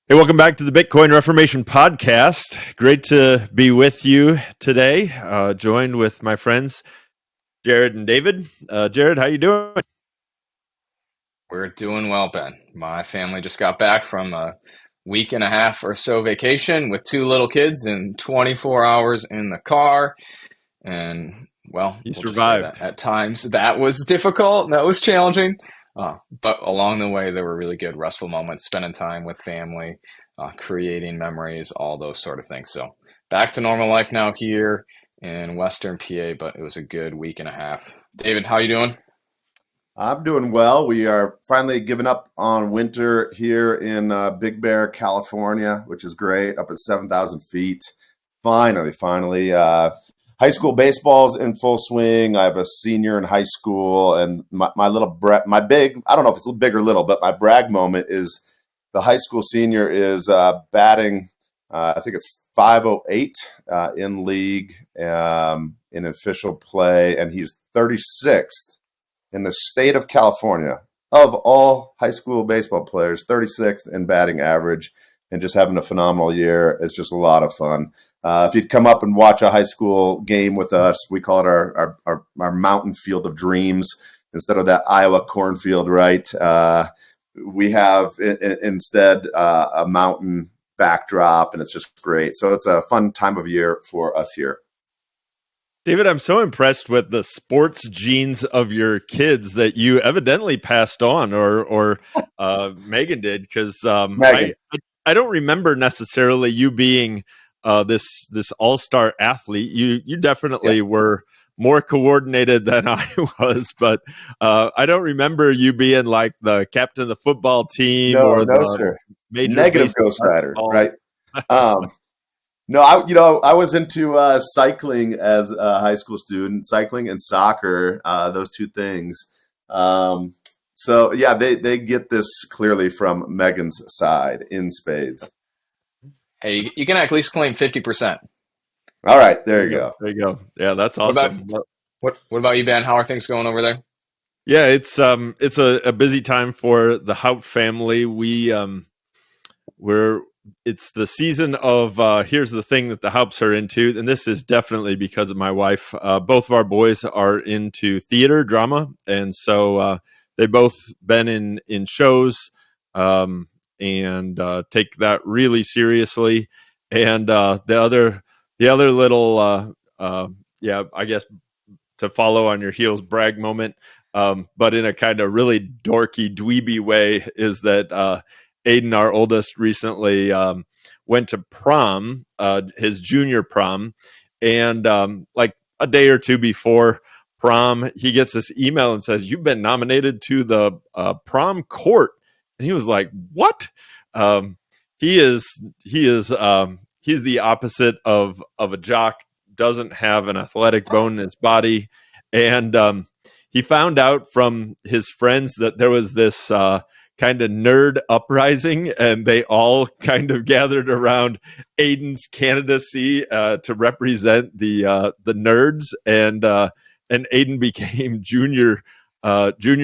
Hey, welcome back to the Bitcoin Reformation podcast. Great to be with you today, joined with my friends Jared and David. Jared, how you doing? We're doing well, Ben. My family just got back from a week and a half or so vacation with two little kids and 24 hours in the car. And well, You we'll just say that survived. at times that was difficult, that was challenging. But along the way, there were really good, restful moments, spending time with family, creating memories, all those sort of things. So back to normal life now here in Western PA, but it was a good week and a half. David, how you doing? I'm doing well. We are finally giving up on winter here in Big Bear, California, which is great, up at 7,000 feet. Finally. High school baseball's in full swing. I have a senior in high school, and my big, I don't know if it's big or little, but my brag moment is the high school senior is batting, I think it's 508 in league in official play, and he's 36th in the state of California of all high school baseball players, 36th in batting average, and just having a phenomenal year. It's just a lot of fun. If you'd come up and watch a high school game with us, we call it our mountain field of dreams instead of that Iowa cornfield, right? We have instead a mountain backdrop, and it's just great. So it's a fun time of year for us here. David, I'm so impressed with the sports genes of your kids that you evidently passed on, or Megan did, because Megan. I don't remember necessarily you being this all-star athlete. You Yeah. definitely were more coordinated than I was, but I don't remember you being like the captain of the football team No, or no, the sir. major Negative baseball Ghost Rider, basketball. right? Um, No, I was into cycling as a high school student, cycling and soccer, those two things. Um, so yeah, they get this clearly from Megan's side in spades. Hey, you can at least claim 50%. All right, there There you you go. go. There you go. Yeah, that's What about awesome. what about you, Ben? How are things going over there? Yeah, it's a busy time for the Haupt family. We're it's the season of here's the thing that the Haupts are into, and this is definitely because of my wife. Both of our boys are into theater drama, and so they both been in shows, um, and take that really seriously. And the other little yeah, I guess to follow on your heels brag moment, but in a kind of really dorky dweeby way, is that Aiden, our oldest, recently went to prom, his junior prom, and like a day or two before prom, he gets this email and says, "You've been nominated to the prom court," and he was like, "What?" Um, he's the opposite of a jock. Doesn't have an athletic bone in his body, and he found out from his friends that there was this kind of nerd uprising, and they all kind of gathered around Aiden's candidacy to represent the nerds, and Aiden became junior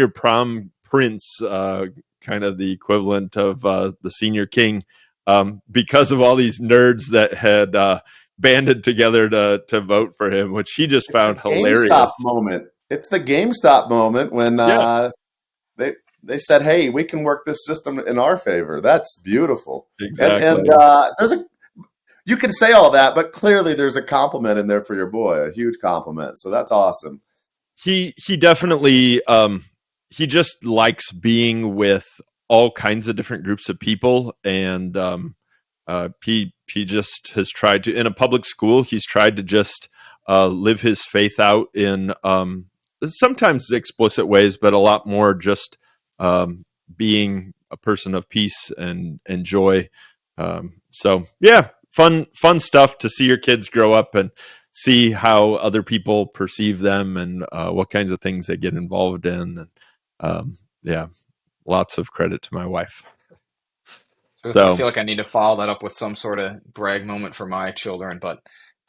prom prince, kind of the equivalent of the senior king, because of all these nerds that had banded together to vote for him, which he just It's the found GameStop hilarious. moment. It's the GameStop moment when Yeah, they they said, "Hey, we can work this system in our favor." That's beautiful. And exactly. there's a you can say all that, but clearly there's a compliment in there for your boy, a huge compliment. So that's awesome. He definitely he just likes being with all kinds of different groups of people, and he just has tried to, in a public school, he's tried to just live his faith out in sometimes explicit ways, but a lot more just being a person of peace and joy. So yeah, fun stuff to see your kids grow up and see how other people perceive them, and what kinds of things they get involved in. And yeah, lots of credit to my wife. I So feel like I need to follow that up with some sort of brag moment for my children, but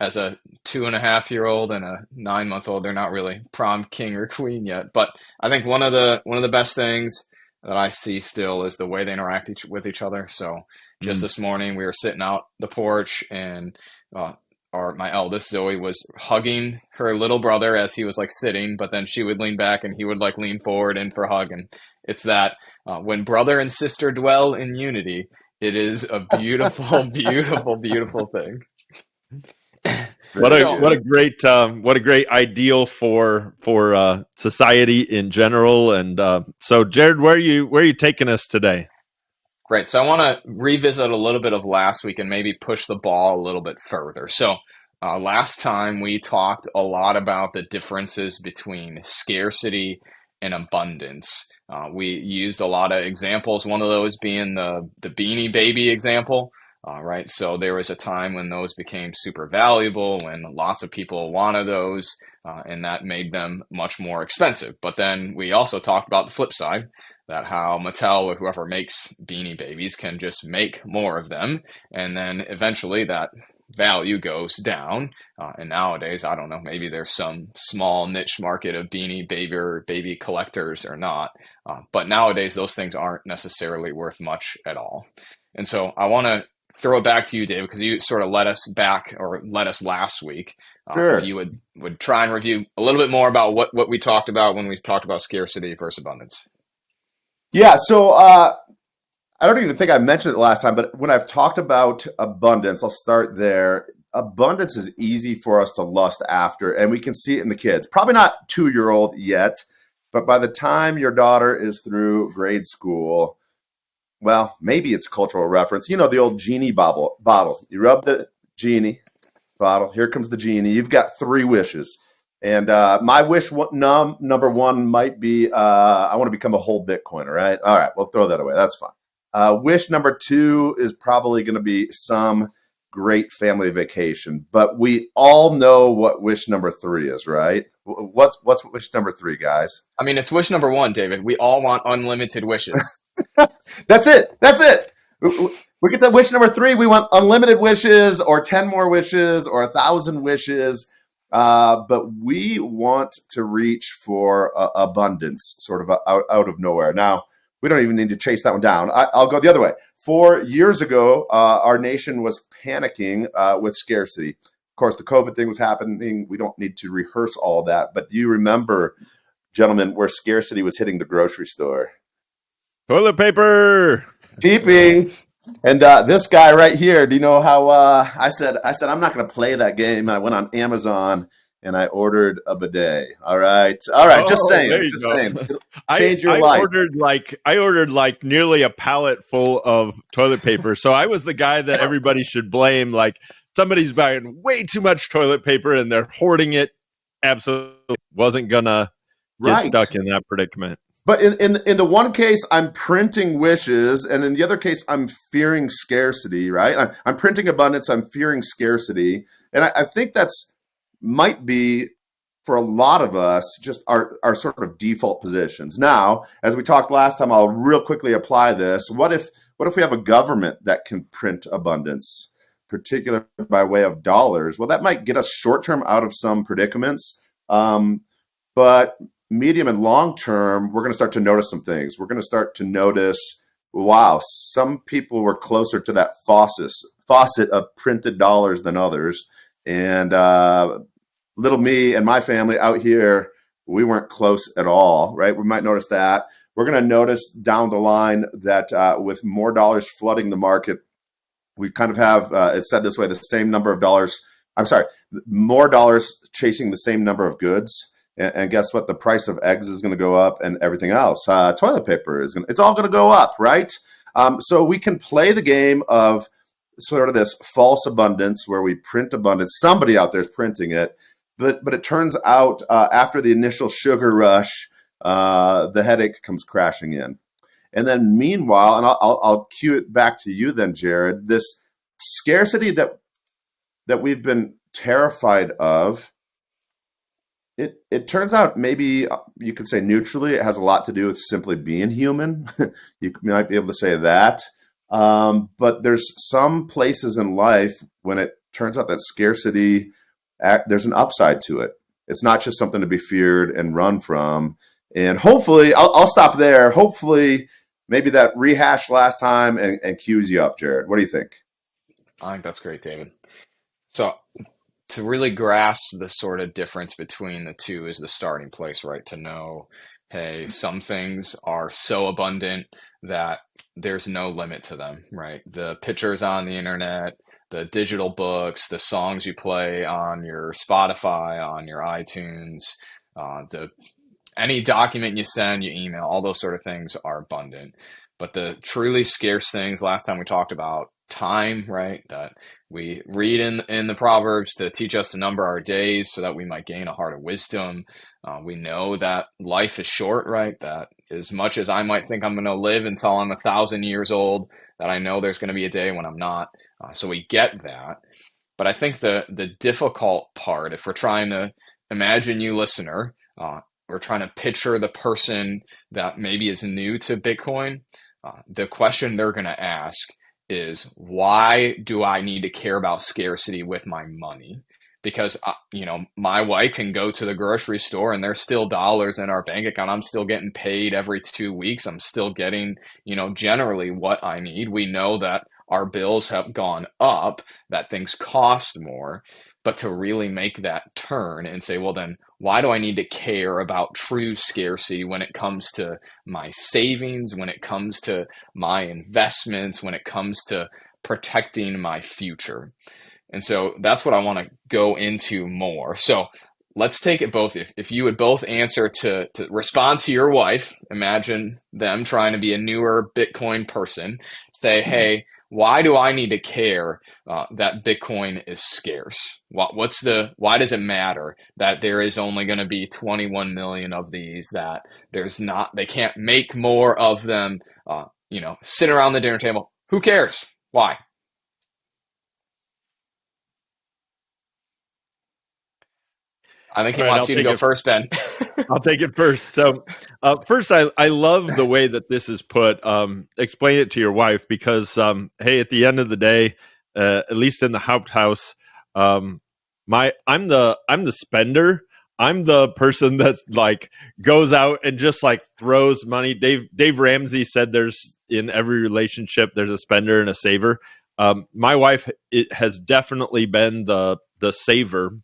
as a 2.5-year-old and a 9-month old, they're not really prom king or queen yet. But I think one of the best things that I see still is the way they interact with each other. So just Mm. this morning, we were sitting out the porch, and uh, my eldest Zoe was hugging her little brother as he was like sitting, but then she would lean back and he would like lean forward in for a hug. And it's that when brother and sister dwell in unity, it is a beautiful, beautiful, beautiful thing. Very So, good. What a great ideal for society in general. And so, Jared, where are you taking us today? great. So I want to revisit a little bit of last week and maybe push the ball a little bit further. So last time we talked a lot about the differences between scarcity and abundance. We used a lot of examples, one of those being the Beanie Baby example. Right. So there was a time when those became super valuable, when lots of people wanted those, and that made them much more expensive. But then we also talked about the flip side, that how Mattel or whoever makes Beanie Babies can just make more of them, and then eventually that value goes down. And nowadays, I don't know, maybe there's some small niche market of Beanie Baby or baby collectors or not. But nowadays, those things aren't necessarily worth much at all. And so I want to throw it back to you, Dave, because you sort of led us back or led us last week. If Sure. you would try and review a little bit more about what we talked about when we talked about scarcity versus abundance. Yeah. So I don't even think I mentioned it last time, but when I've talked about abundance, I'll start there. Abundance is easy for us to lust after, and we can see it in the kids. Probably not 2-year old yet, but by the time your daughter is through grade school, well, maybe it's cultural reference. You know, the old genie bottle. You rub the genie bottle. Here comes the genie. You've got 3 wishes. And my wish number 1 might be I want to become a whole Bitcoiner, right? All right, we'll throw that away. That's fine. Wish number 2 is probably going to be some great family vacation. But we all know what wish number 3 is, right? What's wish number 3, guys? I mean, it's wish number 1, David. We all want unlimited wishes. That's it. That's it. We get to wish number 3. We want unlimited wishes, or 10 more wishes, or 1,000 wishes. But we want to reach for abundance, sort of out of nowhere. Now, we don't even need to chase that one down. I'll go the other way. 4 years ago, our nation was panicking with scarcity. Of course, the COVID thing was happening. We don't need to rehearse all of that. But do you remember, gentlemen, where scarcity was hitting the grocery store? Toilet paper. TP. And this guy right here, do you know how I said I'm not going to play that game. I went on Amazon and I ordered a bidet. All right. Just Oh, saying. there you Just go. saying. It'll change your life. I ordered like nearly a pallet full of toilet paper. So I was the guy that everybody should blame. Like somebody's buying way too much toilet paper and they're hoarding it. Absolutely wasn't gonna get Right. stuck in that predicament. But in the one case, I'm printing wishes, and in the other case, I'm fearing scarcity. Right? I'm printing abundance. I'm fearing scarcity, and I think that's might be for a lot of us just our sort of default positions. Now, as we talked last time, I'll real quickly apply this. What if we have a government that can print abundance, particularly by way of dollars? Well, that might get us short term out of some predicaments, but medium and long term, we're going to start to notice some things. We're going to start to notice, wow, some people were closer to that faucet of printed dollars than others. And little me and my family out here, we weren't close at all, right? We might notice that. We're going to notice down the line that with more dollars flooding the market, we kind of have, it's said this way, the same number of dollars, more dollars chasing the same number of goods. And guess what? The price of eggs is going to go up, and everything else. Toilet paper it's all going to go up, right? So we can play the game of sort of this false abundance where we print abundance. Somebody out there is printing it, but it turns out after the initial sugar rush, the headache comes crashing in. And then meanwhile, and I'll cue it back to you then, Jared, this scarcity that we've been terrified of, it turns out maybe you could say neutrally, it has a lot to do with simply being human. You might be able to say that. But there's some places in life when it turns out that scarcity, there's an upside to it. It's not just something to be feared and run from. And hopefully, I'll stop there. Hopefully, maybe that rehashed last time and cues you up, Jared. What do you think? I think that's great, David. So to really grasp the sort of difference between the two is the starting place, right? To know, hey, some things are so abundant that there's no limit to them, right? The pictures on the internet, the digital books, the songs you play on your Spotify, on your iTunes, the any document you send, you email, all those sort of things are abundant. But the truly scarce things, last time we talked about time, right? That we read in the Proverbs to teach us to number our days so that we might gain a heart of wisdom. We know that life is short, right? That as much as I might think I'm going to live until I'm 1,000 years old, that I know there's going to be a day when I'm not. So we get that. But I think the difficult part, if we're trying to imagine you, listener, we're trying to picture the person that maybe is new to Bitcoin. The question they're going to ask is, why do I need to care about scarcity with my money? Because my wife can go to the grocery store and there's still dollars in our bank account. I'm still getting paid every 2 weeks. I'm still getting, generally what I need. We know that our bills have gone up, that things cost more. But to really make that turn and say, well, then why do I need to care about true scarcity when it comes to my savings, when it comes to my investments, when it comes to protecting my future? And so that's what I want to go into more. So let's take it both. If you would both answer to respond to your wife, imagine them trying to be a newer Bitcoin person, say, hey, why do I need to care that Bitcoin is scarce? Why does it matter that there is only going to be 21 million of these, that they can't make more of them, sit around the dinner table? Who cares? Why? I think All he right, wants you to go first, Ben. I'll take it first. So, first, I love the way that this is put. Explain it to your wife because, hey, at the end of the day, at least in the Haupthaus, I'm the spender. I'm the person that's like goes out and just like throws money. Dave Ramsey said there's in every relationship there's a spender and a saver. My wife has definitely been the saver,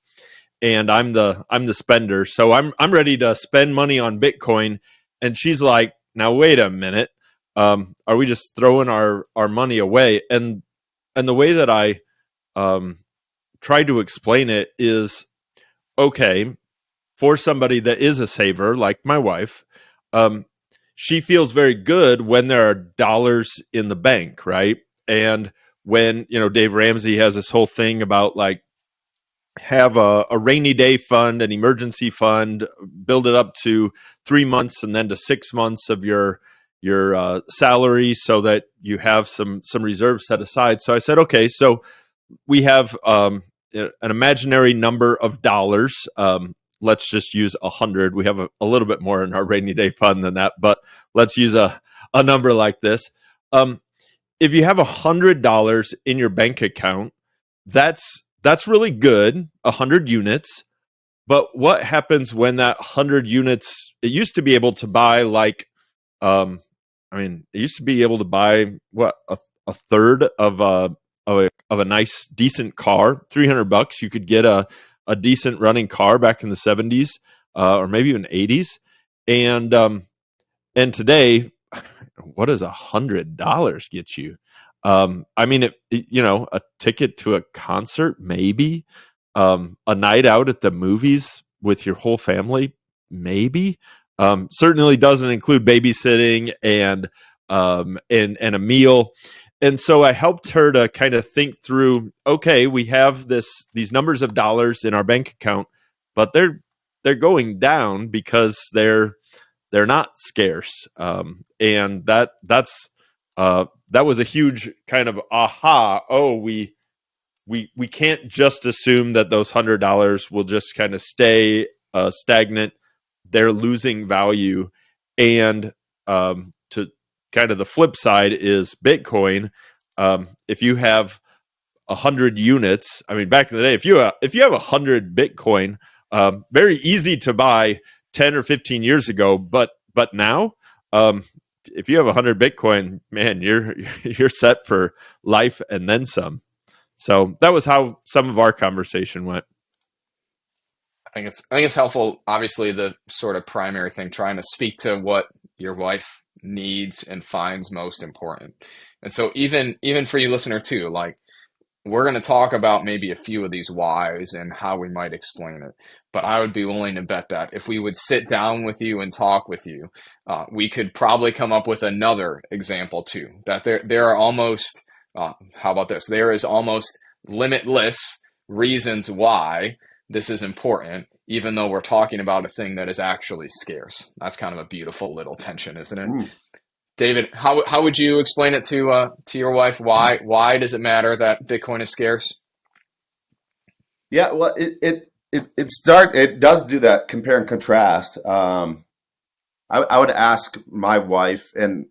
and I'm the spender. So I'm ready to spend money on Bitcoin, and she's like, "Now wait a minute, are we just throwing our money away?" And the way that I try to explain it is, okay, for somebody that is a saver like my wife, um, she feels very good when there are dollars in the bank, right? And when Dave Ramsey has this whole thing about like have a rainy day fund, an emergency fund, build it up to 3 months and then to 6 months of your salary so that you have some reserves set aside. So I said, okay, so we have an imaginary number of dollars. Let's just use 100. We have a little bit more in our rainy day fund than that, but let's use a number like this. If you have $100 in your bank account, that's really good, 100 units. But what happens when that 100 units? It used to be able to buy like, it used to be able to buy what a third of a nice decent car. $300 you could get a decent running car back in the 70s, or maybe even 80s, and today, what does $100 get you? A ticket to a concert, maybe, a night out at the movies with your whole family, maybe. Certainly doesn't include babysitting and a meal. And so I helped her to kind of think through, okay, we have these numbers of dollars in our bank account, but they're going down because they're not scarce. And that was a huge kind of aha. Oh, we can't just assume that those $100 will just kind of stay stagnant. They're losing value. And to kind of the flip side is Bitcoin. If you have 100 units, back in the day, if you have 100 Bitcoin, very easy to buy 10 or 15 years ago, but now, if you have 100 Bitcoin, man, you're set for life and then some. So that was how some of our conversation went. I think it's helpful. Obviously, the sort of primary thing, trying to speak to what your wife needs and finds most important. And so even for you listener too, like, we're going to talk about maybe a few of these whys and how we might explain it. But I would be willing to bet that if we would sit down with you and talk with you, we could probably come up with another example too. That there are almost, how about this? There is almost limitless reasons why this is important, even though we're talking about a thing that is actually scarce. That's kind of a beautiful little tension, isn't it? Mm. David, how would you explain it to your wife? Why does it matter that Bitcoin is scarce? Yeah, well, it does do that compare and contrast. I would ask my wife, and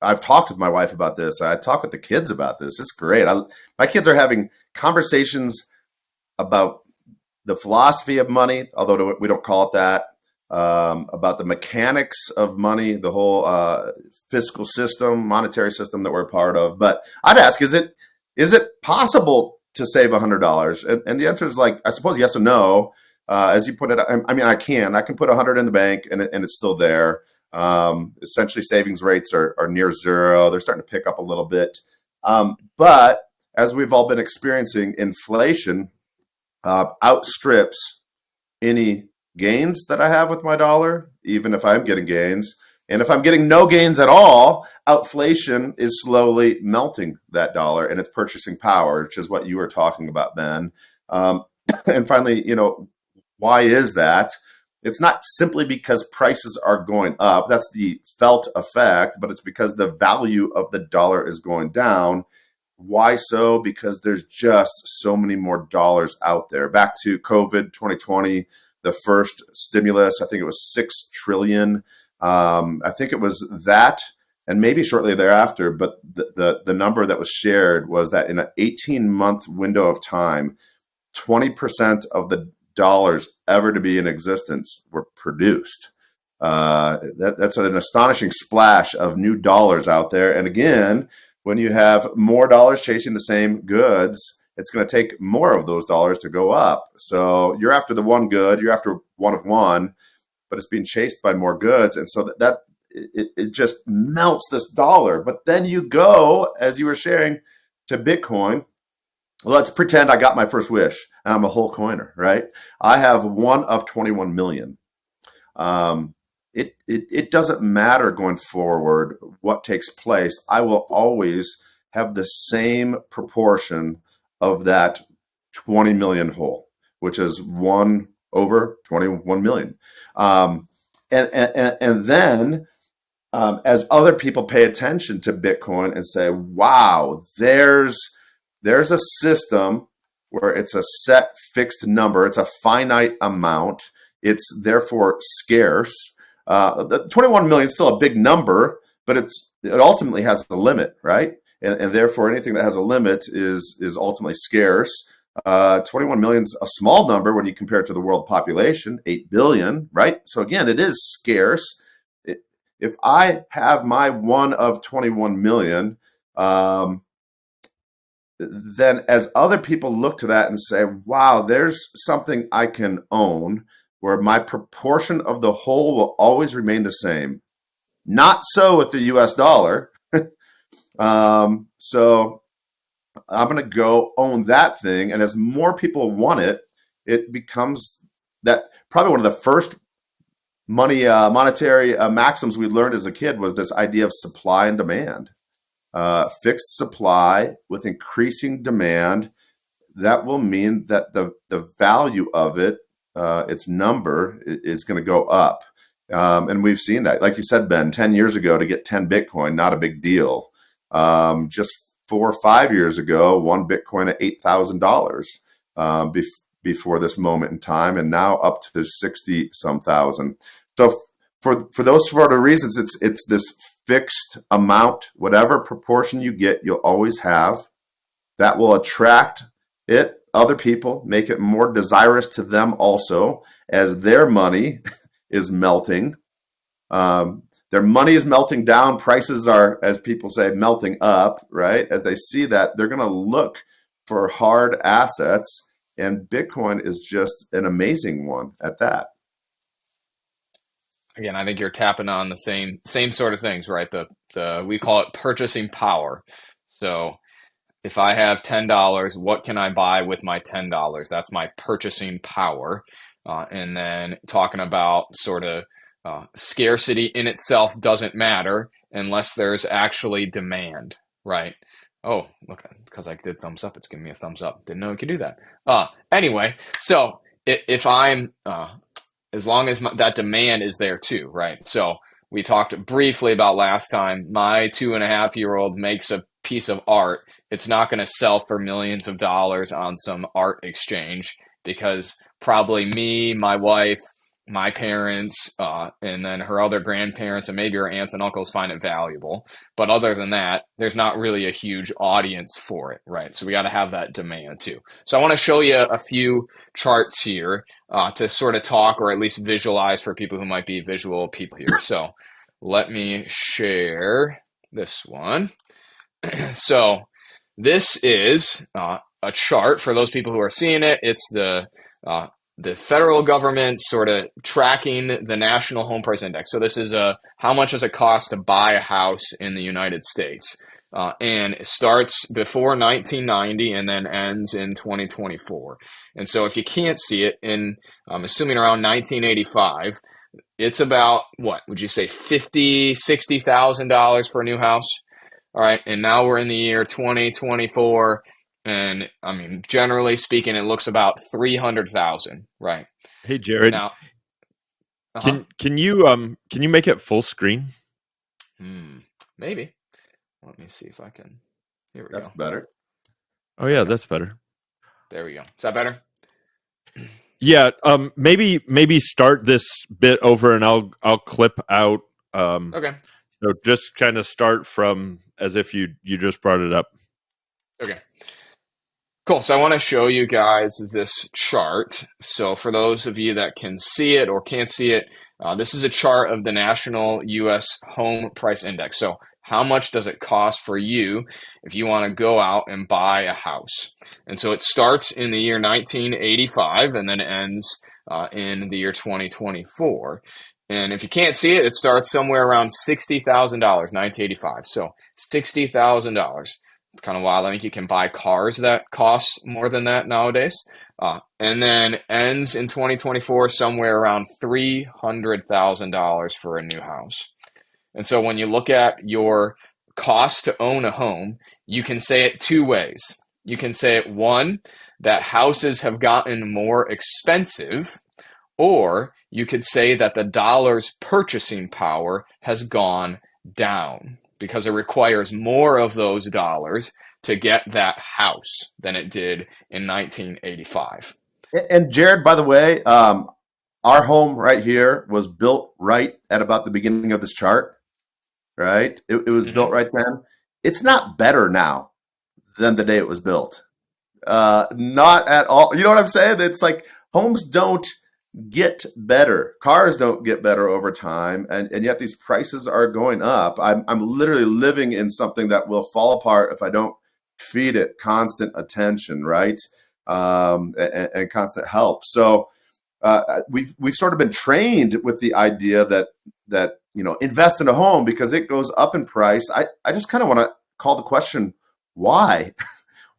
I've talked with my wife about this. I talk with the kids about this. It's great. My kids are having conversations about the philosophy of money, although we don't call it that, about the mechanics of money, the whole fiscal system, monetary system that we're a part of. But I'd ask, is it possible to save $100? And the answer is, like, I suppose yes or no. As you put it, I mean, I can put 100 in the bank and it's still there. Essentially, savings rates are near zero. They're starting to pick up a little bit. But as we've all been experiencing, inflation outstrips any gains that I have with my dollar, even if I'm getting gains. And if I'm getting no gains at all, outflation is slowly melting that dollar and its purchasing power, which is what you were talking about, Ben. And finally, why is that? It's not simply because prices are going up. That's the felt effect, but it's because the value of the dollar is going down. Why so? Because there's just so many more dollars out there. Back to COVID 2020, the first stimulus, I think it was 6 trillion. I think it was that, and maybe shortly thereafter, but the number that was shared was that in an 18-month window of time, 20% of the dollars ever to be in existence were produced. That's an astonishing splash of new dollars out there. And again, when you have more dollars chasing the same goods, it's going to take more of those dollars to go up. So you're after the one good, you're after one of one, but it's being chased by more goods. And so it just melts this dollar. But then you go, as you were sharing, to Bitcoin. Well, let's pretend I got my first wish and I'm a whole coiner, right? I have one of 21 million. It doesn't matter going forward what takes place. I will always have the same proportion of that 20 million whole, which is 1 over 21 million. And then as other people pay attention to Bitcoin and say, wow, there's a system where it's a set fixed number, it's a finite amount, it's therefore scarce. The 21 million is still a big number, but it ultimately has a limit, right? And therefore, anything that has a limit is ultimately scarce. 21 million is a small number when you compare it to the world population, 8 billion, right? So again, it is scarce. If I have my one of 21 million, then as other people look to that and say, wow, there's something I can own where my proportion of the whole will always remain the same. Not so with the US dollar. So I'm going to go own that thing. And as more people want it, it becomes that probably one of the first monetary maxims we learned as a kid was this idea of supply and demand. Fixed supply with increasing demand, that will mean that the value of it, its number, is going to go up. And we've seen that. Like you said, Ben, 10 years ago to get 10 Bitcoin, not a big deal. Just 4 or 5 years ago, one Bitcoin at $8,000 before this moment in time, and now up to 60-some thousand. So for those sort of reasons, it's this fixed amount, whatever proportion you get, you'll always have. That will attract other people, make it more desirous to them also, as their money is melting. Their money is melting down. Prices are, as people say, melting up, right? As they see that, they're going to look for hard assets, and Bitcoin is just an amazing one at that. Again, I think you're tapping on the same sort of things, right? The we call it purchasing power. So if I have $10, what can I buy with my $10? That's my purchasing power. And then talking about sort of scarcity in itself doesn't matter unless there's actually demand, right? Oh, look, because I did thumbs up, it's giving me a thumbs up. Didn't know it could do that. Anyway, so if I'm as long as that demand is there too, right? So we talked briefly about last time. My 2.5-year-old makes a piece of art. It's not going to sell for millions of dollars on some art exchange because probably me, my wife, my parents, and then her other grandparents, and maybe her aunts and uncles find it valuable. But other than that, there's not really a huge audience for it, right? So we got to have that demand too. So I want to show you a few charts here to sort of talk or at least visualize for people who might be visual people here. So let me share this one. So this is a chart for those people who are seeing it. It's the federal government sort of tracking the national home price index. So this is how much does it cost to buy a house in the United States? And it starts before 1990 and then ends in 2024. And so if you can't see it, I'm assuming around 1985, it's about, what would you say, $50,000-$60,000 for a new house? All right, and now we're in the year 2024, and I mean, generally speaking, it looks about 300,000, right? Hey, Jared, Now, uh-huh. can you make it full screen? Maybe. Let me see if I can. Here we That's go. better. Oh There yeah, we go. that's better. There we go. Is that better? Yeah, maybe start this bit over and I'll clip out. Okay. So just kind of start from as if you just brought it up. Okay. Cool. So I want to show you guys this chart. So for those of you that can see it or can't see it, this is a chart of the national U.S. home price index. So how much does it cost for you if you want to go out and buy a house? And so it starts in the year 1985 and then ends in the year 2024. And if you can't see it, it starts somewhere around $60,000, 1985. So $60,000. It's kind of wild. I think you can buy cars that cost more than that nowadays. And then ends in 2024 somewhere around $300,000 for a new house. And so when you look at your cost to own a home, you can say it two ways. You can say it one, that houses have gotten more expensive, or you could say that the dollar's purchasing power has gone down because it requires more of those dollars to get that house than it did in 1985. And Jared, by the way, our home right here was built right at about the beginning of this chart, right? It was built Mm-hmm. right then. It's not better now than the day it was built. Not at all. You know what I'm saying? It's like homes don't get better. Cars don't get better over time, and yet these prices are going up. I'm literally living in something that will fall apart if I don't feed it constant attention, right? And constant help. So we've sort of been trained with the idea that invest in a home because it goes up in price. I just kind of want to call the question, why?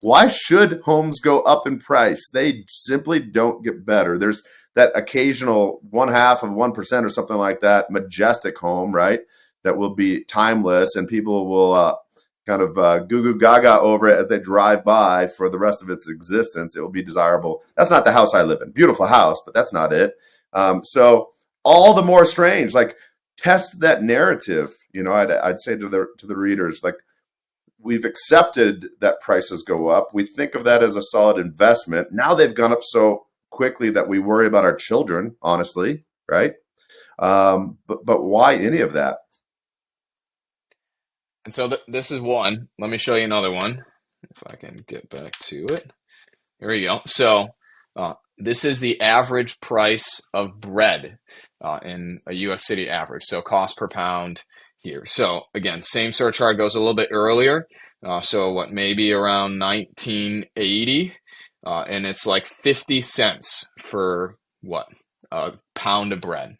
Why should homes go up in price? They simply don't get better. There's that occasional 0.5% or something like that, majestic home, right? That will be timeless, and people will kind of goo goo gaga over it as they drive by for the rest of its existence. It will be desirable. That's not the house I live in. Beautiful house, but that's not it. So all the more strange. Like, test that narrative. I'd say to the readers, like, we've accepted that prices go up. We think of that as a solid investment. Now they've gone up so quickly that we worry about our children, honestly, right? But why any of that? And so this is one. Let me show you another one. If I can get back to it. Here we go. So this is the average price of bread in a U.S. city average, so cost per pound here. So again, same sort of chart goes a little bit earlier. So what, maybe around 1980, and it's like 50 cents for what? A pound of bread.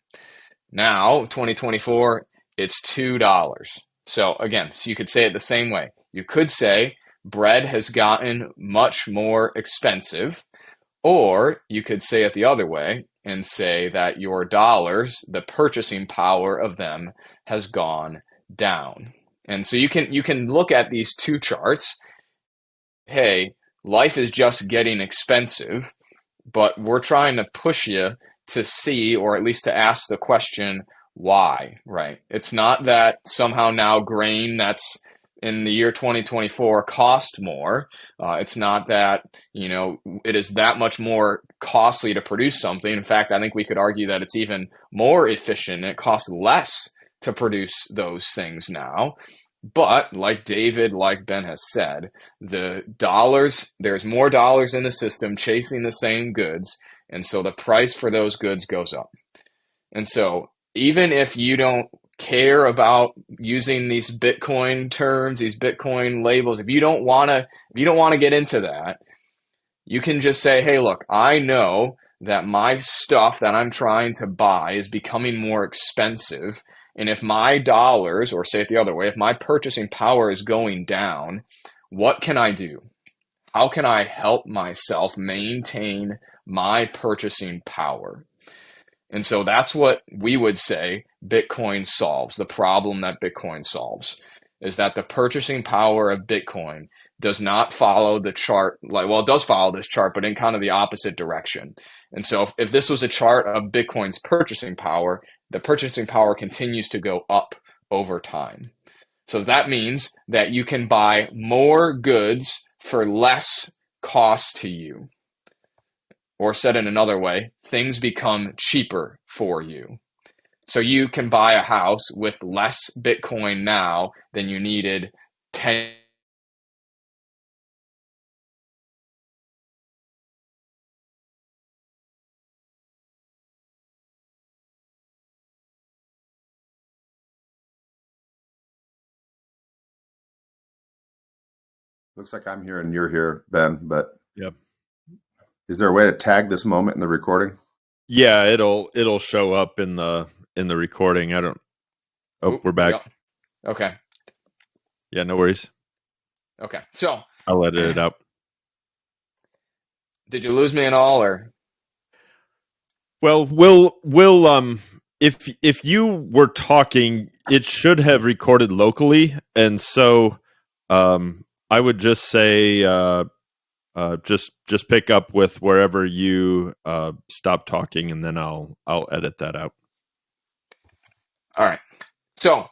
Now, 2024, it's $2. So again, so you could say it the same way. You could say bread has gotten much more expensive, or you could say it the other way and say that your dollars, the purchasing power of them, has gone down. And so you can look at these two charts. Hey, life is just getting expensive, but we're trying to push you to see, or at least to ask the question, why, right? It's not that somehow now grain that's in the year 2024 cost more. It's not that, it is that much more costly to produce something. In fact, I think we could argue that it's even more efficient. It costs less to produce those things now. But like David, like Ben has said, there's more dollars in the system chasing the same goods. And so the price for those goods goes up. And so even if you don't care about using these Bitcoin terms, these Bitcoin labels, if you don't want to get into that, you can just say, hey, look, I know that my stuff that I'm trying to buy is becoming more expensive. And if my dollars, or say it the other way, if my purchasing power is going down, what can I do? How can I help myself maintain my purchasing power? And so that's what we would say Bitcoin solves. The problem that Bitcoin solves is that the purchasing power of Bitcoin does not follow the chart. It does follow this chart, but in kind of the opposite direction. And so if this was a chart of Bitcoin's purchasing power, the purchasing power continues to go up over time. So that means that you can buy more goods for less cost to you. Or said in another way, things become cheaper for you. So you can buy a house with less Bitcoin now than you needed 10. Looks like I'm here and you're here, Ben, but Yep. Is there a way to tag this moment in the recording? Yeah, it'll show up in the recording. I don't. Oh, Oop, we're back. yep. Okay. Yeah, no worries. Okay. So I'll edit it out. did you lose me at all, or? Well, if you were talking, it should have recorded locally, and so I would just say just pick up with wherever you stop talking, and then I'll edit that out. All right. So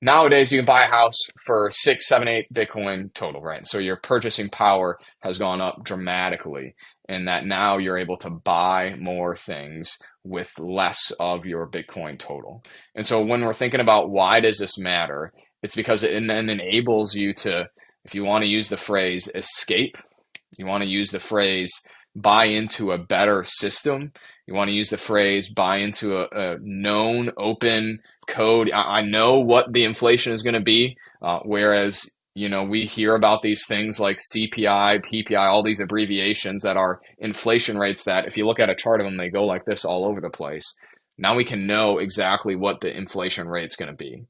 nowadays, you can buy a house for 6, 7, 8 Bitcoin total, right? So your purchasing power has gone up dramatically, and that now you're able to buy more things with less of your Bitcoin total. And so when we're thinking about why does this matter, it's because it then enables you to, if you want to use the phrase escape, you want to use the phrase buy into a better system. You want to use the phrase buy into a known open code. I know what the inflation is going to be, whereas we hear about these things like CPI, PPI, all these abbreviations that are inflation rates that if you look at a chart of them, they go like this all over the place. Now we can know exactly what the inflation rate is going to be.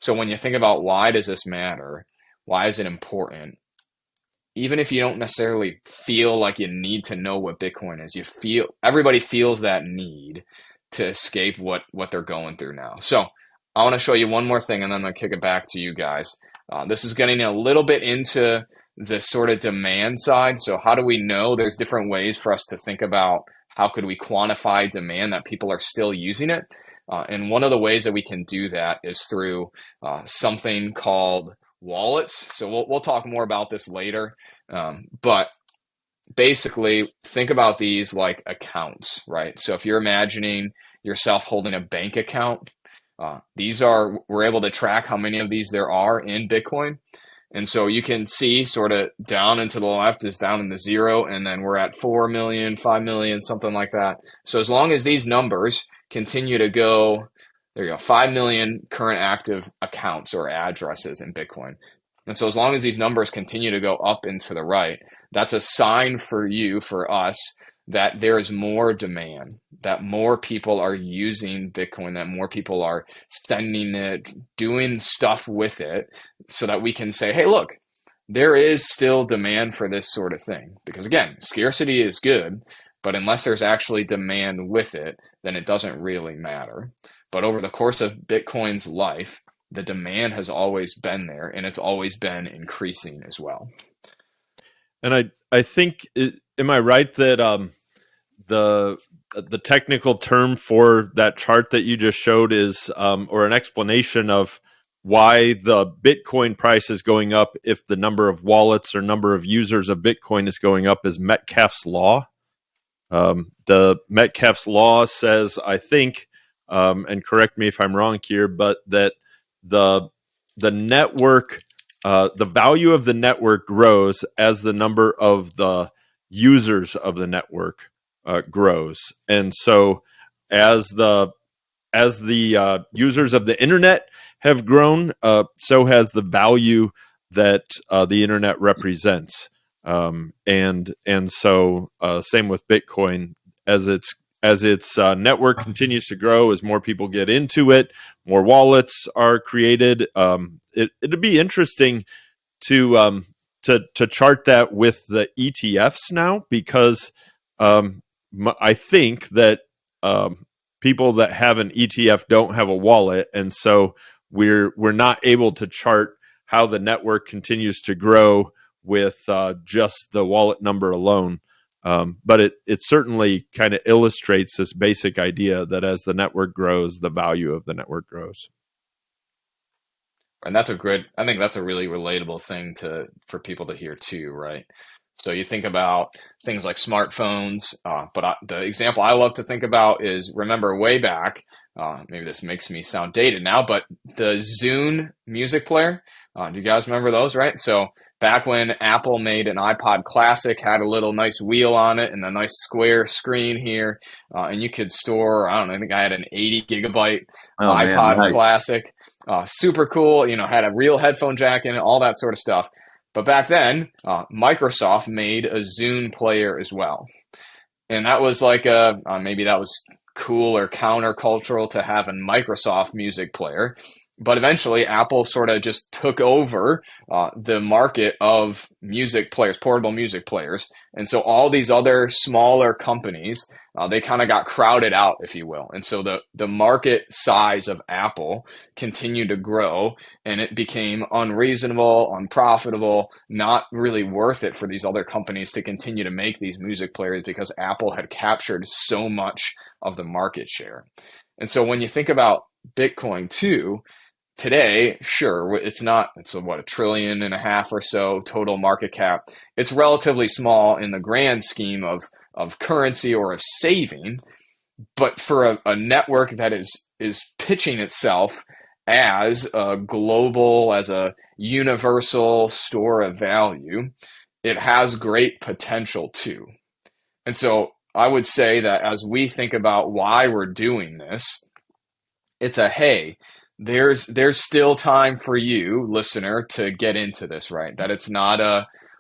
So when you think about why does this matter, why is it important? Even if you don't necessarily feel like you need to know what Bitcoin is, everybody feels that need to escape what they're going through now. So I want to show you one more thing, and then I'm going to kick it back to you guys. This is getting a little bit into the sort of demand side. So how do we know? There's different ways for us to think about how could we quantify demand that people are still using it. And one of the ways that we can do that is through something called wallets. So we'll talk more about this later. But basically, think about these like accounts, right? So if you're imagining yourself holding a bank account, we're able to track how many of these there are in Bitcoin. And so you can see sort of down and to the left is down in the zero, and then we're at 4 million, 5 million, something like that. So as long as these numbers continue to go, there you go, 5 million current active accounts or addresses in Bitcoin. And so as long as these numbers continue to go up and to the right, that's a sign for you, for us, that there is more demand, that more people are using Bitcoin, that more people are sending it, doing stuff with it, so that we can say, hey, look, there is still demand for this sort of thing. Because again, scarcity is good, but unless there's actually demand with it, then it doesn't really matter. But over the course of Bitcoin's life, the demand has always been there, and it's always been increasing as well. And I think, am I right that the technical term for that chart that you just showed is, or an explanation of why the Bitcoin price is going up if the number of wallets or number of users of Bitcoin is going up, is Metcalfe's law? The Metcalfe's law says, I think, and correct me if I'm wrong here, but that the network, the value of the network grows as the number of the users of the network grows, and so as the users of the internet have grown, so has the value that the internet represents. And so same with Bitcoin, as its network continues to grow, as more people get into it, more wallets are created. It'd be interesting to chart that with the ETFs now, because I think that people that have an ETF don't have a wallet, and so we're not able to chart how the network continues to grow with just the wallet number alone. But it certainly kind of illustrates this basic idea that as the network grows, the value of the network grows. And that's I think that's a really relatable thing for people to hear too, right? So you think about things like smartphones, but the example I love to think about is, remember way back, maybe this makes me sound dated now, but the Zune music player, do you guys remember those, right? So back when Apple made an iPod Classic, had a little nice wheel on it and a nice square screen here, and you could store, I don't know, I think I had an 80 gigabyte Oh man, iPod nice. Classic, super cool, had a real headphone jack in it, all that sort of stuff. But back then, Microsoft made a Zune player as well. And that was like maybe that was cool or countercultural to have a Microsoft music player. But eventually, Apple sort of just took over the market of music players, portable music players. And so all these other smaller companies, they kind of got crowded out, if you will. And so the market size of Apple continued to grow, and it became unreasonable, unprofitable, not really worth it for these other companies to continue to make these music players, because Apple had captured so much of the market share. And so when you think about Bitcoin too, today, sure, it's what, 1.5 trillion or so total market cap. It's relatively small in the grand scheme of currency or of saving, but for a network that is pitching itself as a global, as a universal store of value, it has great potential too. And so I would say that as we think about why we're doing this, it's hey, there's still time for you, listener, to get into this, right? That it's not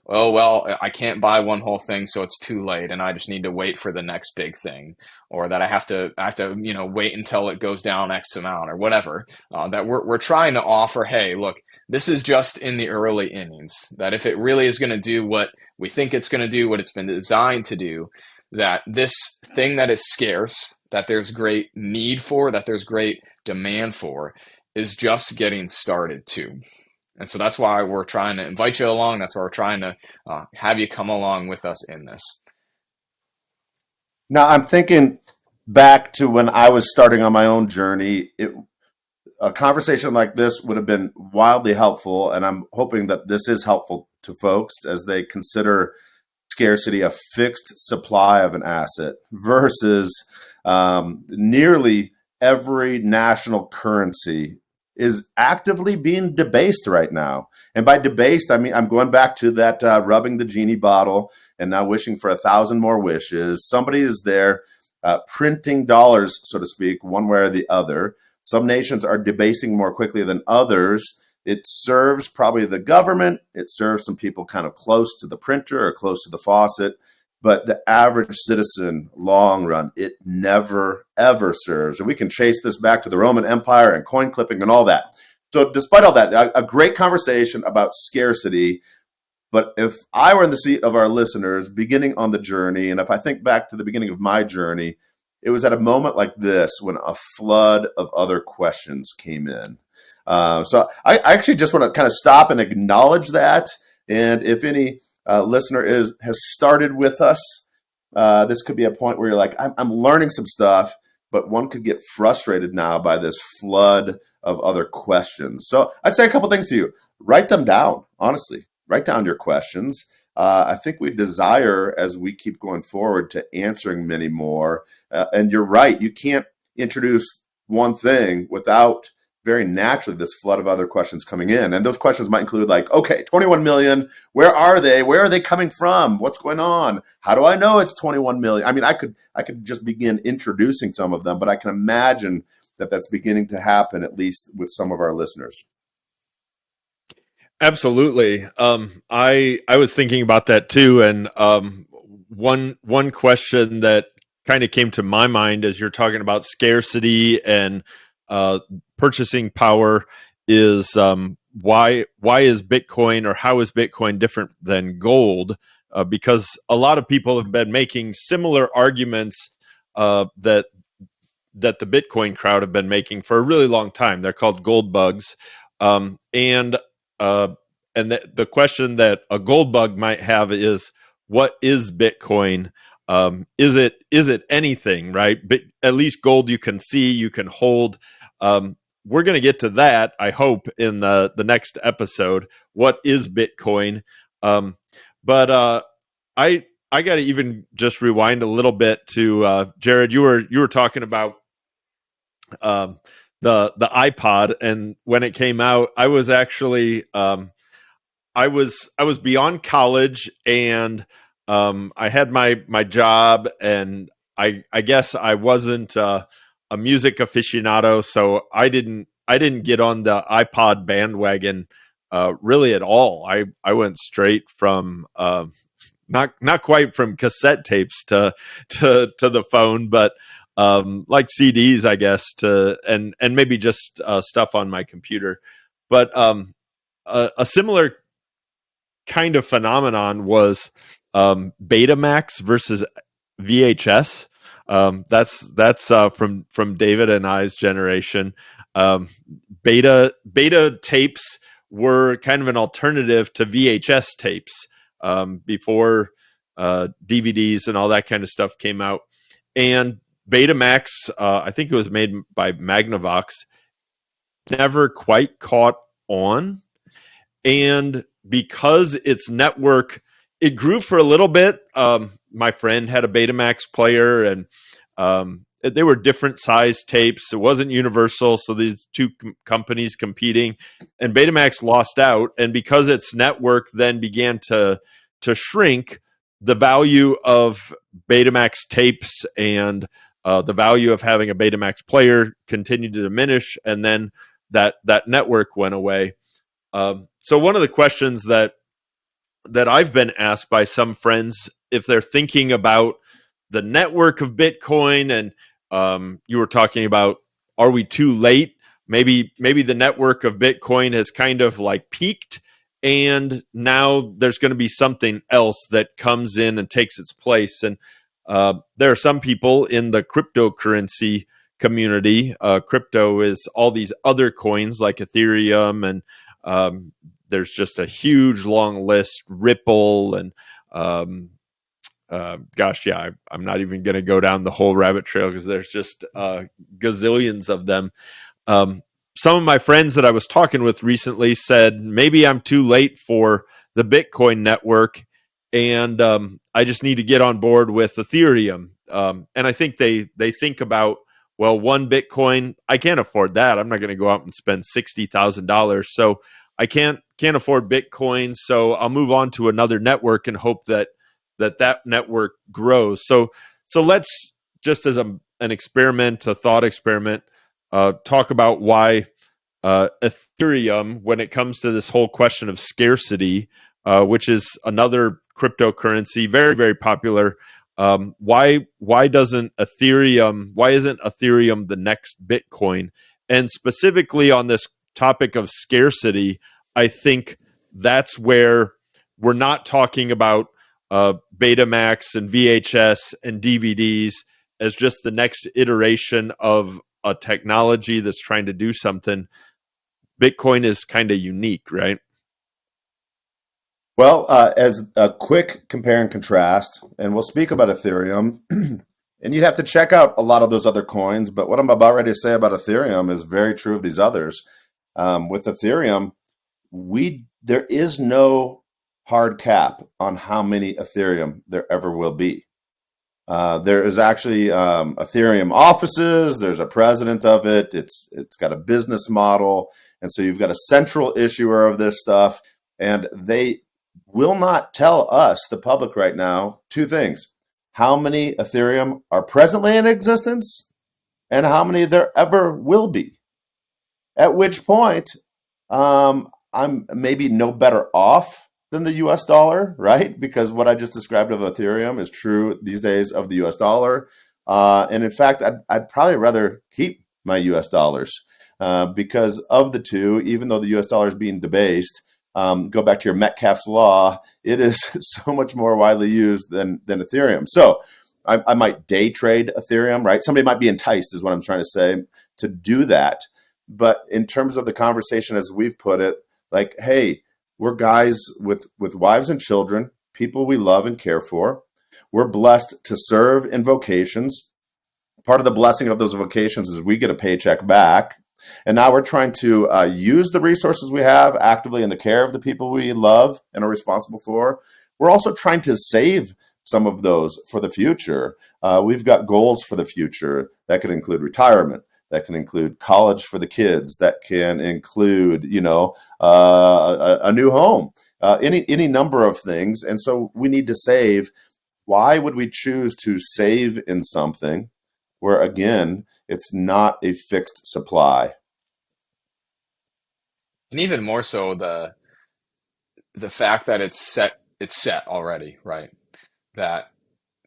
oh well, I can't buy one whole thing, so it's too late, and I just need to wait for the next big thing, or that I have to wait until it goes down X amount or whatever. That we're trying to offer, hey, look, this is just in the early innings. That if it really is going to do what we think it's going to do, what it's been designed to do, that this thing that is scarce, that there's great need for, that there's great demand for, is just getting started too. And so that's why we're trying to invite you along. That's why we're trying to have you come along with us in this. Now I'm thinking back to when I was starting on my own journey. A conversation like this would have been wildly helpful, and I'm hoping that this is helpful to folks as they consider scarcity, a fixed supply of an asset, versus nearly every national currency is actively being debased right now. And by debased, I mean, I'm going back to that rubbing the genie bottle and now wishing for 1,000 more wishes. Somebody is there printing dollars, so to speak, one way or the other. Some nations are debasing more quickly than others. It serves probably the government. It serves some people kind of close to the printer or close to the faucet. But the average citizen, long run, it never, ever serves. And we can chase this back to the Roman Empire and coin clipping and all that. So despite all that, a great conversation about scarcity. But if I were in the seat of our listeners beginning on the journey, and if I think back to the beginning of my journey, it was at a moment like this when a flood of other questions came in. So I actually just want to kind of stop and acknowledge that. And if any listener has started with us, this could be a point where you're like, I'm learning some stuff, but one could get frustrated now by this flood of other questions. So I'd say a couple things to you. Write them down, honestly. Write down your questions. I think we desire, as we keep going forward, to answering many more. And you're right, you can't introduce one thing without very naturally this flood of other questions coming in. And those questions might include like, okay, 21 million, where are they? Where are they coming from? What's going on? How do I know it's 21 million? I mean, I could just begin introducing some of them, but I can imagine that that's beginning to happen, at least with some of our listeners. Absolutely. I was thinking about that too, and one question that kind of came to my mind as you're talking about scarcity and purchasing power is why is Bitcoin, or how is Bitcoin different than gold? Because a lot of people have been making similar arguments that the Bitcoin crowd have been making for a really long time. They're called gold bugs, and the question that a gold bug might have is, what is Bitcoin? Is it anything, right? But at least gold you can see, you can hold. We're going to get to that, I hope, in the next episode. What is Bitcoin? But I got to even just rewind a little bit to Jared. You were talking about the iPod, and when it came out, I was actually I was beyond college, and I had my job, and I guess I wasn't a music aficionado, so I didn't get on the iPod bandwagon really at all. I went straight from not quite from cassette tapes to the phone, but like CDs, I guess, to and maybe just stuff on my computer. But a similar kind of phenomenon was Betamax versus VHS. That's from David and I's generation. Um, beta tapes were kind of an alternative to VHS tapes before DVDs and all that kind of stuff came out. And Betamax, I think it was made by Magnavox, never quite caught on. And because its network, it grew for a little bit. My friend had a Betamax player, and they were different size tapes. It wasn't universal, so these two companies competing, and Betamax lost out. And because its network then began to shrink, the value of Betamax tapes and the value of having a Betamax player continued to diminish, and then that network went away. So one of the questions that I've been asked by some friends, if they're thinking about the network of Bitcoin, and you were talking about, are we too late? Maybe the network of Bitcoin has kind of like peaked, and now there's going to be something else that comes in and takes its place. And there are some people in the cryptocurrency community. Crypto is all these other coins like Ethereum, and there's just a huge long list, Ripple, and I'm not even going to go down the whole rabbit trail because there's just gazillions of them. Some of my friends that I was talking with recently said, maybe I'm too late for the Bitcoin network, and I just need to get on board with Ethereum. And I think they think about well, one Bitcoin, I can't afford that. I'm not going to go out and spend $60,000. So I can't afford Bitcoin. So I'll move on to another network and hope that network grows. So let's, just as an experiment, a thought experiment, talk about why Ethereum, when it comes to this whole question of scarcity, which is another cryptocurrency, very, very popular. Why doesn't Ethereum? Why isn't Ethereum the next Bitcoin? And specifically on this topic of scarcity, I think that's where we're not talking about Betamax and VHS and DVDs as just the next iteration of a technology that's trying to do something. Bitcoin is kind of unique, right? Well, as a quick compare and contrast, and we'll speak about Ethereum, and you'd have to check out a lot of those other coins, but what I'm about ready to say about Ethereum is very true of these others. With Ethereum, there is no hard cap on how many Ethereum there ever will be. There is actually Ethereum offices. There's a president of it. It's got a business model, and so you've got a central issuer of this stuff, and they will not tell us, the public, right now, two things: how many Ethereum are presently in existence, and how many there ever will be. At which point, I'm maybe no better off than the US dollar, right? Because what I just described of Ethereum is true these days of the US dollar. And in fact, I'd probably rather keep my US dollars because of the two, even though the US dollar is being debased, go back to your Metcalfe's law, it is so much more widely used than Ethereum. So I might day trade Ethereum, right? Somebody might be enticed, is what I'm trying to say, to do that. But in terms of the conversation as we've put it, like, hey, we're guys with wives and children, people we love and care for. We're blessed to serve in vocations. Part of the blessing of those vocations is we get a paycheck back. And now we're trying to use the resources we have actively in the care of the people we love and are responsible for. We're also trying to save some of those for the future. We've got goals for the future that could include retirement. That can include college for the kids. That can include, a new home, any number of things. And so we need to save. Why would we choose to save in something where, again, it's not a fixed supply? And even more so, the fact that it's set already, right? That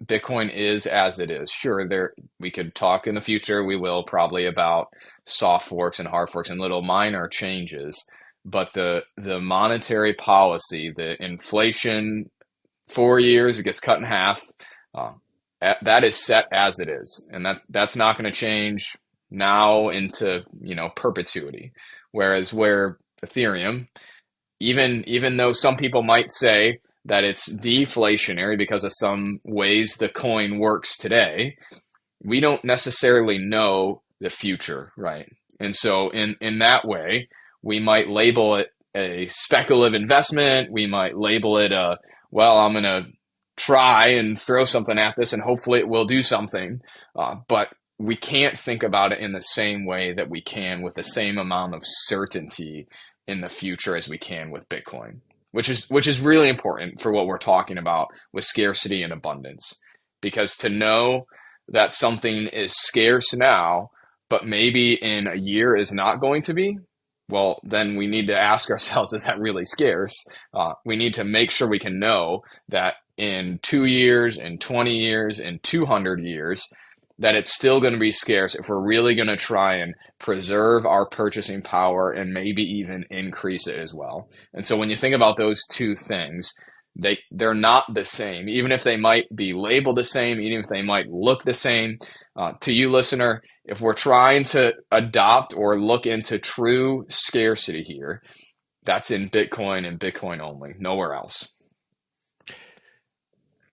Bitcoin is as it is. Sure, there we could talk in the future, we will probably, about soft forks and hard forks and little minor changes, but the monetary policy, the inflation, 4 years it gets cut in half. Uh, that is set as it is, and that's not going to change now into perpetuity. Whereas where Ethereum, even though some people might say that it's deflationary because of some ways the coin works today, we don't necessarily know the future, right? And so in that way, we might label it a speculative investment. We might label it a, well, I'm going to try and throw something at this and hopefully it will do something. But we can't think about it in the same way that we can with the same amount of certainty in the future as we can with Bitcoin, which is really important for what we're talking about with scarcity and abundance. Because to know that something is scarce now, but maybe in a year is not going to be, well, then we need to ask ourselves, is that really scarce? We need to make sure we can know that in 2 years, in 20 years, in 200 years, that it's still going to be scarce if we're really going to try and preserve our purchasing power and maybe even increase it as well. And so when you think about those two things, they're not the same, even if they might be labeled the same, even if they might look the same. To you, listener, if we're trying to adopt or look into true scarcity here, that's in Bitcoin and Bitcoin only, nowhere else.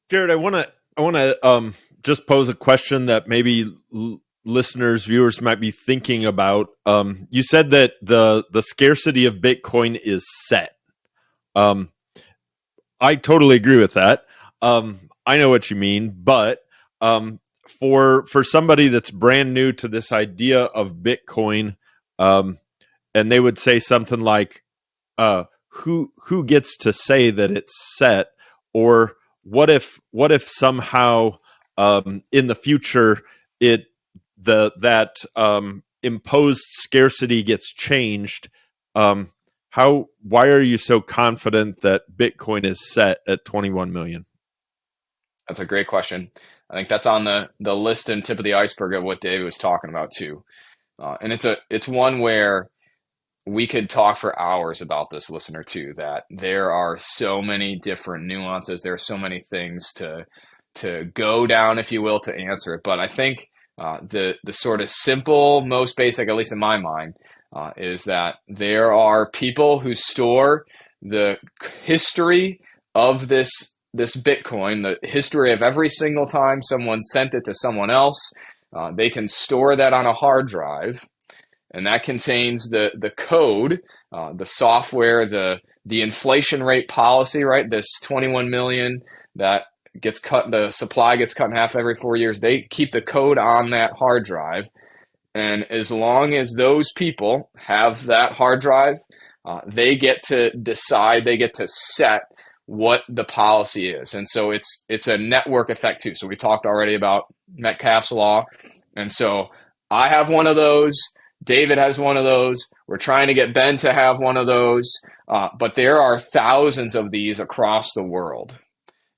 Jared, I want to just pose a question that maybe listeners, viewers might be thinking about. You said that the scarcity of Bitcoin is set. Um, I totally agree with that. I know what you mean, but for somebody that's brand new to this idea of Bitcoin, and they would say something like, who gets to say that it's set, or what if somehow in the future that imposed scarcity gets changed? Why are you so confident that Bitcoin is set at 21 million? That's a great question. I think that's on the list and tip of the iceberg of what David was talking about too. And it's one where we could talk for hours about this, listener, too, that there are so many different nuances. There are so many things to go down, if you will, to answer it. But I think the sort of simple, most basic, at least in my mind, is that there are people who store the history of this Bitcoin, the history of every single time someone sent it to someone else. They can store that on a hard drive, and that contains the code, the software, the inflation rate policy, right? This 21 million that gets cut, the supply gets cut in half every 4 years. They keep the code on that hard drive, and as long as those people have that hard drive, they get to decide, they get to set what the policy is. And so it's a network effect too. So we talked already about Metcalfe's law. And so I have one of those. David has one of those. We're trying to get Ben to have one of those. But there are thousands of these across the world.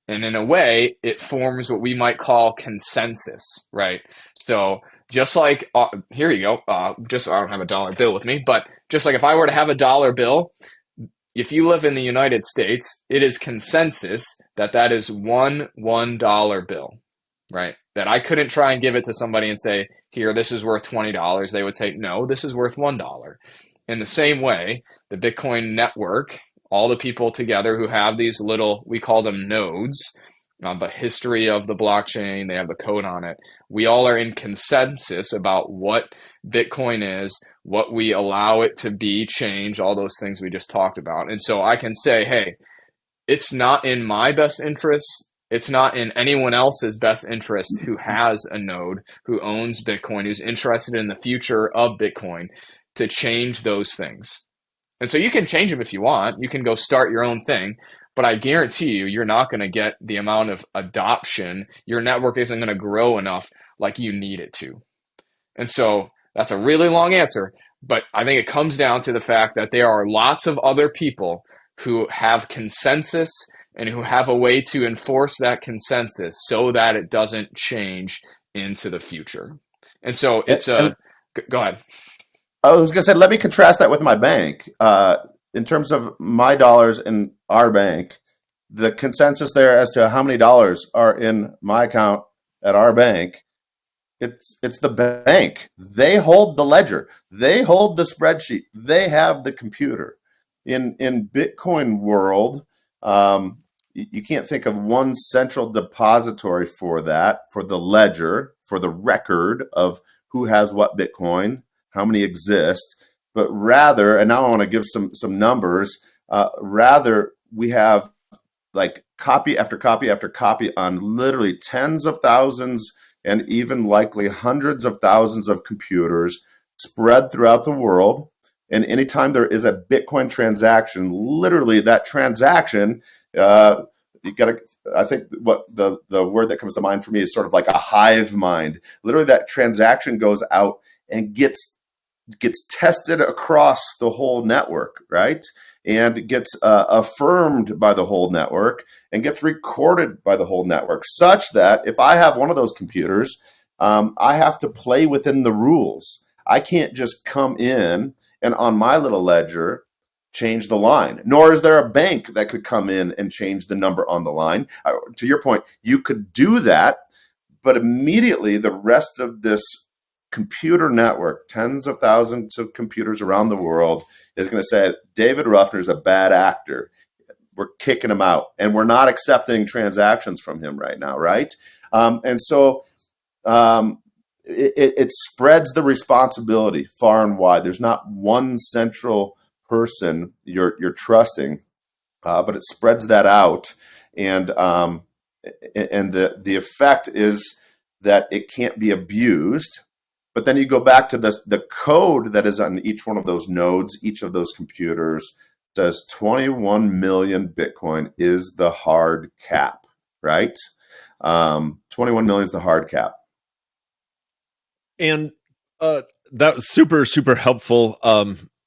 And in a way, it forms what we might call consensus, right? So just like, here you go. I don't have a dollar bill with me, but just like if I were to have a dollar bill, if you live in the United States, it is consensus that that is $1 bill, right? That I couldn't try and give it to somebody and say, here, this is worth $20. They would say, no, this is worth $1. In the same way, the Bitcoin network, all the people together who have these little, we call them nodes, the history of the blockchain, they have the code on it. We all are in consensus about what Bitcoin is, what we allow it to be, change, all those things we just talked about. And so I can say, hey, it's not in my best interest. It's not in anyone else's best interest who has a node, who owns Bitcoin, who's interested in the future of Bitcoin, to change those things. And so you can change them if you want. You can go start your own thing. But I guarantee you, you're not going to get the amount of adoption. Your network isn't going to grow enough like you need it to. And so that's a really long answer. But I think it comes down to the fact that there are lots of other people who have consensus and who have a way to enforce that consensus so that it doesn't change into the future. And so it's a... Go ahead. I was going to say, let me contrast that with my bank. In terms of my dollars in our bank, the consensus there as to how many dollars are in my account at our bank, it's the bank. They hold the ledger. They hold the spreadsheet. They have the computer. In Bitcoin world, you can't think of one central depository for that, for the ledger, for the record of who has what Bitcoin, how many exist, but rather, and now I want to give some numbers, rather we have like copy after copy after copy on literally tens of thousands and even likely hundreds of thousands of computers spread throughout the world. And anytime there is a Bitcoin transaction, literally that transaction, you got to, I think what the word that comes to mind for me is sort of like a hive mind. Literally that transaction goes out and gets tested across the whole network, right? And gets affirmed by the whole network and gets recorded by the whole network, such that if I have one of those computers, I have to play within the rules. I can't just come in and on my little ledger change the line, nor is there a bank that could come in and change the number on the line. To your point, you could do that, but immediately the rest of this computer network, tens of thousands of computers around the world, is going to say, David Ruffner is a bad actor. We're kicking him out, and we're not accepting transactions from him right now, right? And so it spreads the responsibility far and wide. There's not one central person you're trusting, but it spreads that out, and the effect is that it can't be abused. But then you go back to the code that is on each one of those nodes, each of those computers says 21 million Bitcoin is the hard cap, right? 21 million is the hard cap. And that was super, super helpful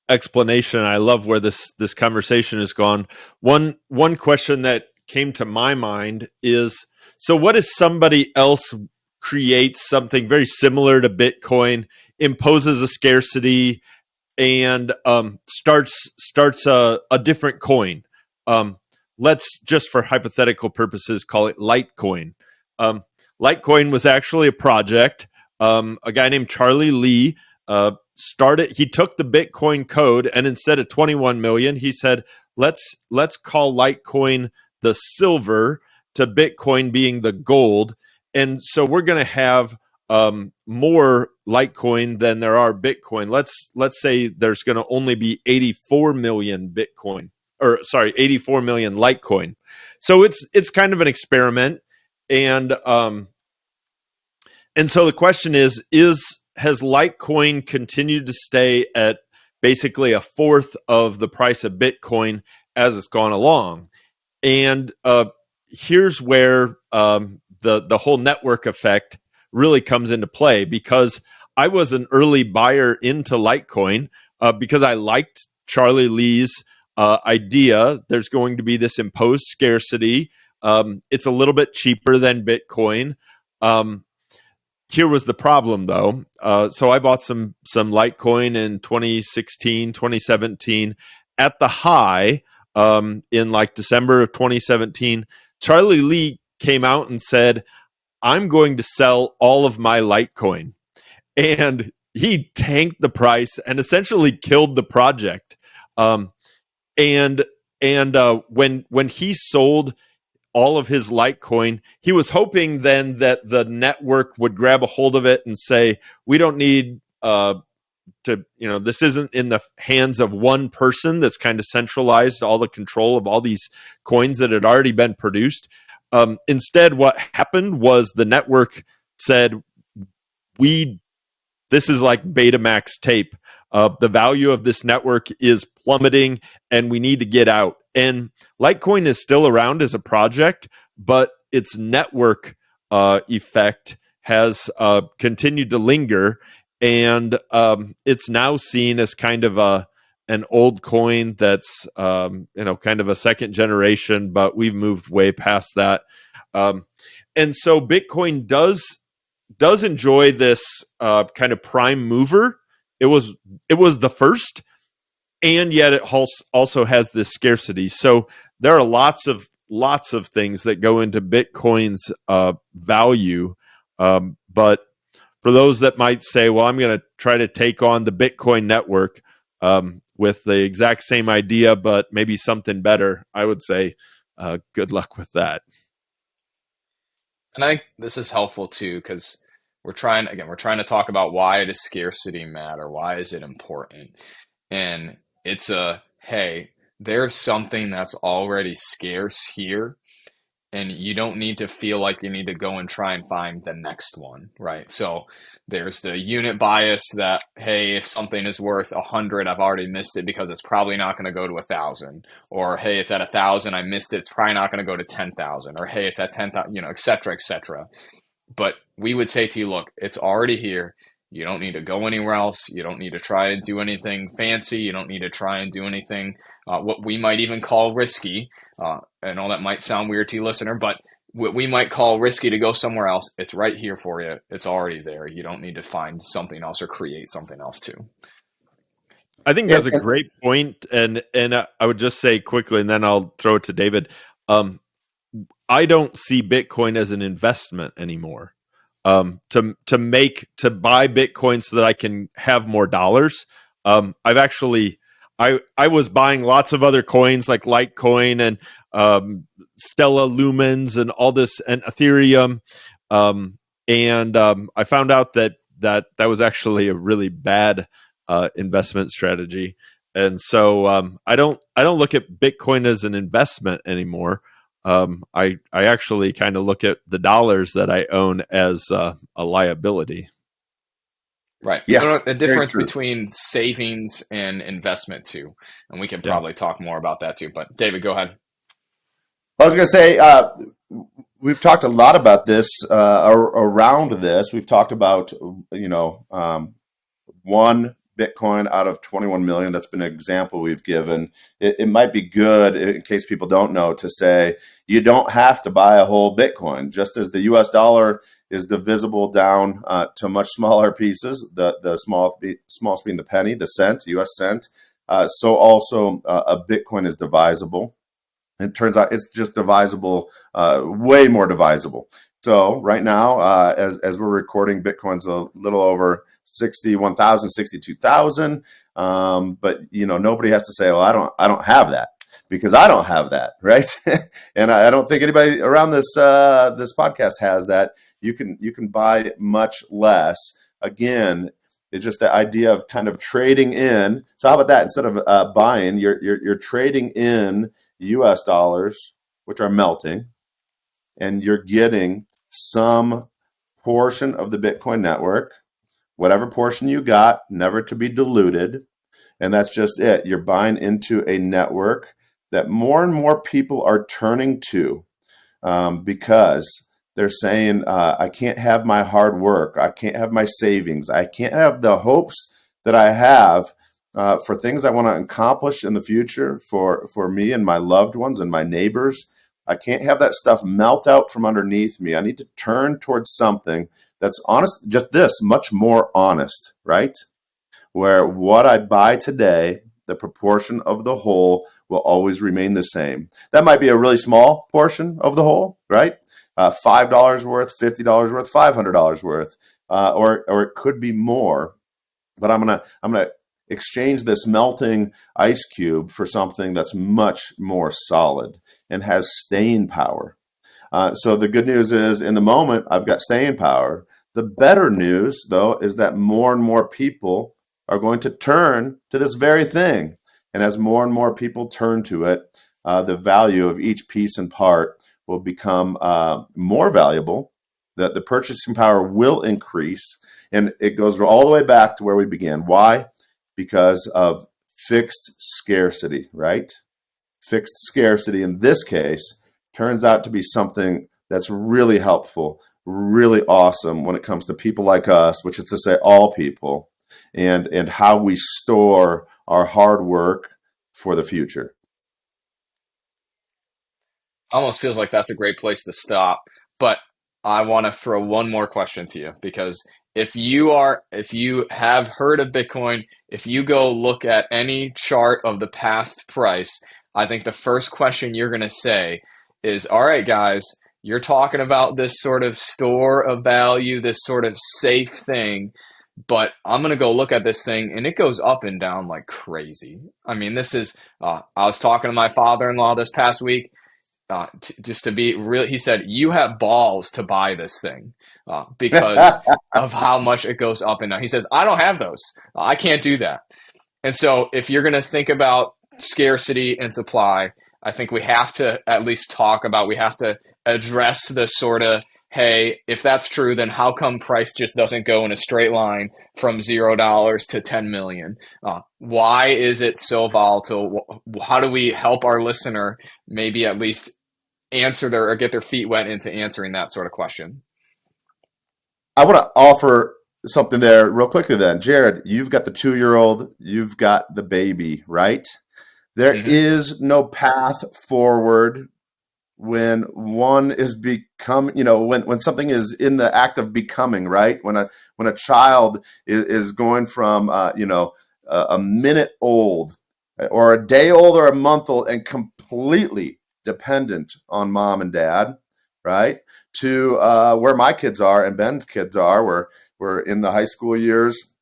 explanation. I love where this conversation has gone. One question that came to my mind is, so what if somebody else creates something very similar to Bitcoin, imposes a scarcity, and starts a different coin? Let's just, for hypothetical purposes, call it Litecoin. Um, Litecoin was actually a project. A guy named Charlie Lee started. He took the Bitcoin code, and instead of 21 million, he said, let's call Litecoin the silver, to Bitcoin being the gold. And so we're going to have more Litecoin than there are Bitcoin. Let's say there's going to only be 84 million Bitcoin, or sorry, 84 million Litecoin. So it's kind of an experiment, and so the question is has Litecoin continued to stay at basically a fourth of the price of Bitcoin as it's gone along? And here's where the whole network effect really comes into play, because I was an early buyer into Litecoin because I liked Charlie Lee's idea. There's going to be this imposed scarcity. It's a little bit cheaper than Bitcoin. Here was the problem, though. So I bought some Litecoin in 2016, 2017 at the high. In like December of 2017, Charlie Lee came out and said, I'm going to sell all of my Litecoin. And he tanked the price and essentially killed the project. And when he sold all of his Litecoin, he was hoping then that the network would grab a hold of it and say, we don't need this isn't in the hands of one person that's kind of centralized all the control of all these coins that had already been produced. Instead, what happened was the network said, this is like Betamax tape. The value of this network is plummeting and we need to get out. And Litecoin is still around as a project, but its network effect has continued to linger. And it's now seen as kind of an old coin that's kind of a second generation, but we've moved way past that. And so Bitcoin does enjoy this kind of prime mover. It was the first, and yet it also has this scarcity. So there are lots of things that go into Bitcoin's value, but for those that might say, well, I'm going to try to take on the Bitcoin network with the exact same idea, but maybe something better, I would say good luck with that. And I think this is helpful too, because we're trying to talk about, why does scarcity matter? Why is it important? And it's hey, there's something that's already scarce here, and you don't need to feel like you need to go and try and find the next one, right? So there's the unit bias that, hey, if something is worth 100, I've already missed it because it's probably not going to go to 1,000. Or, hey, it's at 1,000, I missed it, it's probably not going to go to 10,000. Or, hey, it's at 10,000, et cetera, et cetera. But we would say to you, look, it's already here. You don't need to go anywhere else. You don't need to try and do anything fancy. You don't need to try and do anything what we might even call risky. I know that might sound weird to you, listener, but what we might call risky to go somewhere else, it's right here for you. It's already there. You don't need to find something else or create something else too. I think that's a great point, and I would just say quickly, and then I'll throw it to David. I don't see Bitcoin as an investment anymore. To buy Bitcoin so that I can have more dollars. I've actually I was buying lots of other coins like Litecoin and Stellar Lumens and all this, and Ethereum, and I found out that was actually a really bad investment strategy. And so I don't look at Bitcoin as an investment anymore. I actually kind of look at the dollars that I own as a liability. Right. Yeah, A very difference true. between savings and investment too. And we can Yeah. probably talk more about that too. But David, go ahead. I was going to say, we've talked a lot about this around this. We've talked about, one Bitcoin out of 21 million. That's been an example we've given. It might be good, in case people don't know, to say you don't have to buy a whole Bitcoin. Just as the US dollar is divisible down to much smaller pieces, the smallest being the penny, the cent, US cent, so also a Bitcoin is divisible. It turns out it's just divisible, way more divisible. So right now, as we're recording, Bitcoin's a little over 61,000, 62,000. But nobody has to say, "Well, I don't have that," because I don't have that, right? And I don't think anybody around this podcast has that. You can buy much less. Again, it's just the idea of kind of trading in. So how about that? Instead of buying, you're trading in US dollars, which are melting, and you're getting some portion of the Bitcoin network, whatever portion you got, never to be diluted. And that's just it. You're buying into a network that more and more people are turning to, because they're saying, I can't have my hard work. I can't have my savings. I can't have the hopes that I have for things I want to accomplish in the future for me and my loved ones and my neighbors. I can't have that stuff melt out from underneath me. I need to turn towards something that's honest, just this, much more honest, right? Where what I buy today, the proportion of the whole will always remain the same. That might be a really small portion of the whole, right? $5 worth, $50 worth, $500 worth, or it could be more. But I'm gonna exchange this melting ice cube for something that's much more solid and has staying power. So the good news is, in the moment, I've got staying power. The better news, though, is that more and more people are going to turn to this very thing. And as more and more people turn to it, the value of each piece and part will become more valuable, that the purchasing power will increase. And it goes all the way back to where we began. Why? Because of fixed scarcity, right? Fixed scarcity in this case turns out to be something that's really helpful, really awesome when it comes to people like us, which is to say all people, and how we store our hard work for the future. Almost feels like that's a great place to stop. But I want to throw one more question to you because if you have heard of Bitcoin, if you go look at any chart of the past price, I think the first question you're going to say is, all right, guys, you're talking about this sort of store of value, this sort of safe thing, but I'm going to go look at this thing and it goes up and down like crazy. I mean, this is, I was talking to my father-in-law this past week, just to be real, he said, "You have balls to buy this thing because of how much it goes up and down." He says, "I don't have those. I can't do that." And so, if you're going to think about scarcity and supply, I think we have to at least talk about, we have to address the sort of, hey, if that's true, then how come price just doesn't go in a straight line from $0 to 10 million? Why is it so volatile? How do we help our listener maybe at least answer their or get their feet wet into answering that sort of question? I want to offer something there real quickly then. Jared, you've got the 2-year-old, you've got the baby, right? There Hmm. is no path forward when one is when something is in the act of becoming, right? When a child is going from a minute old or a day old or a month old and completely dependent on mom and dad, right? To where my kids are and Ben's kids are, where we're in the high school years,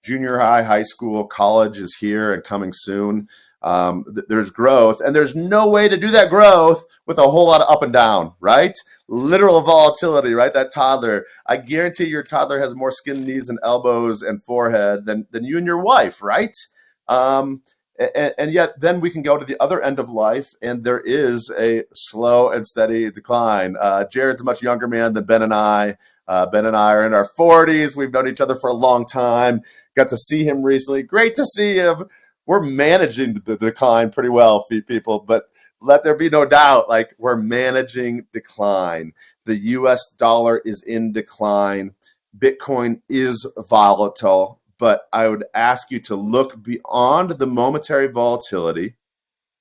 junior high, high school, college is here and coming soon. There's growth, and there's no way to do that growth with a whole lot of up and down, right? Literal volatility, right? That toddler, I guarantee your toddler has more skin, knees, and elbows and forehead than you and your wife, right? And yet then we can go to the other end of life, and there is a slow and steady decline. Jared's a much younger man than Ben and I. Ben and I are in our 40s. We've known each other for a long time. Got to see him recently. Great to see him. We're managing the decline pretty well, people, but let there be no doubt, like, we're managing decline. The US dollar is in decline. Bitcoin is volatile, but I would ask you to look beyond the momentary volatility,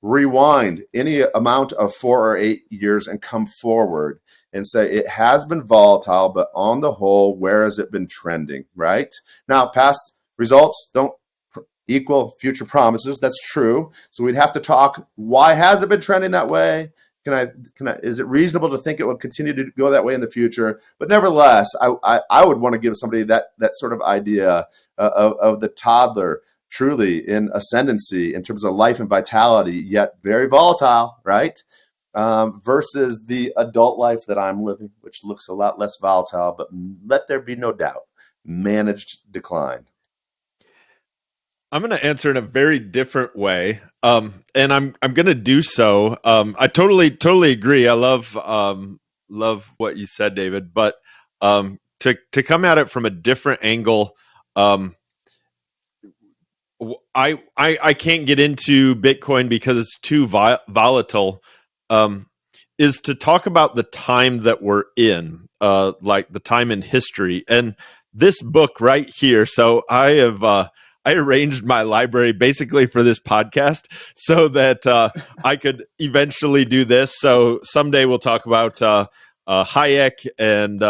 rewind any amount of 4 or 8 years, and come forward and say it has been volatile, but on the whole, where has it been trending, right? Now, past results don't equal future promises. That's true. So we'd have to talk, why has it been trending that way? Is it reasonable to think it will continue to go that way in the future? But nevertheless, I would want to give somebody that sort of idea of the toddler truly in ascendancy in terms of life and vitality, yet very volatile, right? Versus the adult life that I'm living, which looks a lot less volatile, but let there be no doubt, managed decline. I'm going to answer in a very different way, and I'm going to do so. I totally agree. I love what you said, David. But to come at it from a different angle, I can't get into Bitcoin because it's too volatile. Is to talk about the time that we're in, like the time in history, and this book right here. So I arranged my library basically for this podcast so that I could eventually do this. So someday we'll talk about Hayek, and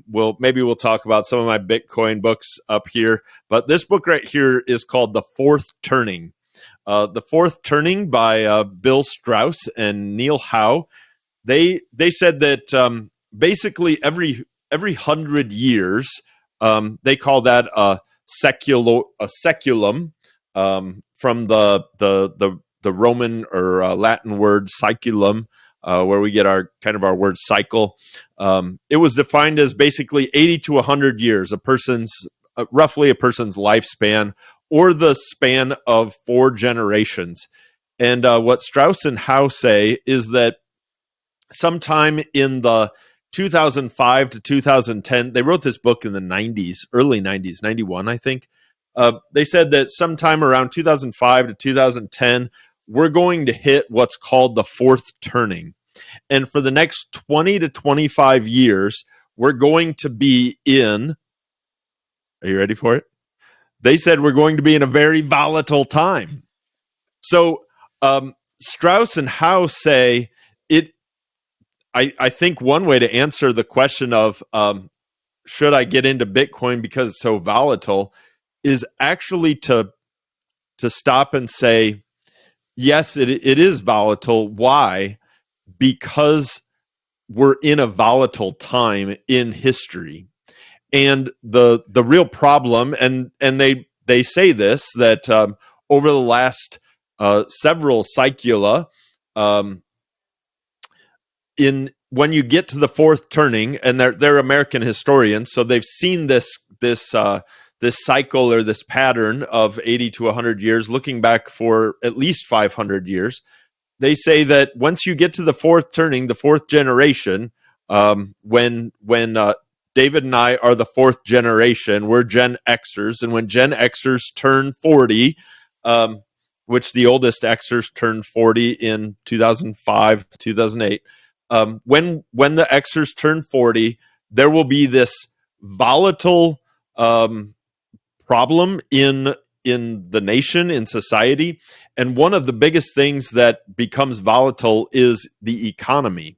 we'll talk about some of my Bitcoin books up here. But this book right here is called The Fourth Turning. The Fourth Turning by Bill Strauss and Neil Howe. They said that basically every 100 years, they call that a seculum, from the Roman or Latin word cyculum, where we get our word cycle. It was defined as basically 80 to 100 years, roughly a person's lifespan, or the span of 4 generations. And what Strauss and Howe say is that sometime in the 2005 to 2010, they wrote this book in the 90s, early 90s, 91, I think. They said that sometime around 2005 to 2010, we're going to hit what's called the fourth turning. And for the next 20 to 25 years, we're going to be in, are you ready for it? They said we're going to be in a very volatile time. So Strauss and Howe say it. I think one way to answer the question of should I get into Bitcoin because it's so volatile is actually to stop and say, yes, it is volatile. Why? Because we're in a volatile time in history. And the real problem, and they say this, that over the last several cycula, when you get to the fourth turning, and they're American historians, so they've seen this cycle or this pattern of 80 to 100 years, looking back for at least 500 years. They say that once you get to the fourth turning, the fourth generation, when David and I are the fourth generation, we're Gen Xers, and when Gen Xers turn 40, which the oldest Xers turned 40 in 2005, 2008, when the Xers turn 40, there will be this volatile problem in the nation, in society. And one of the biggest things that becomes volatile is the economy.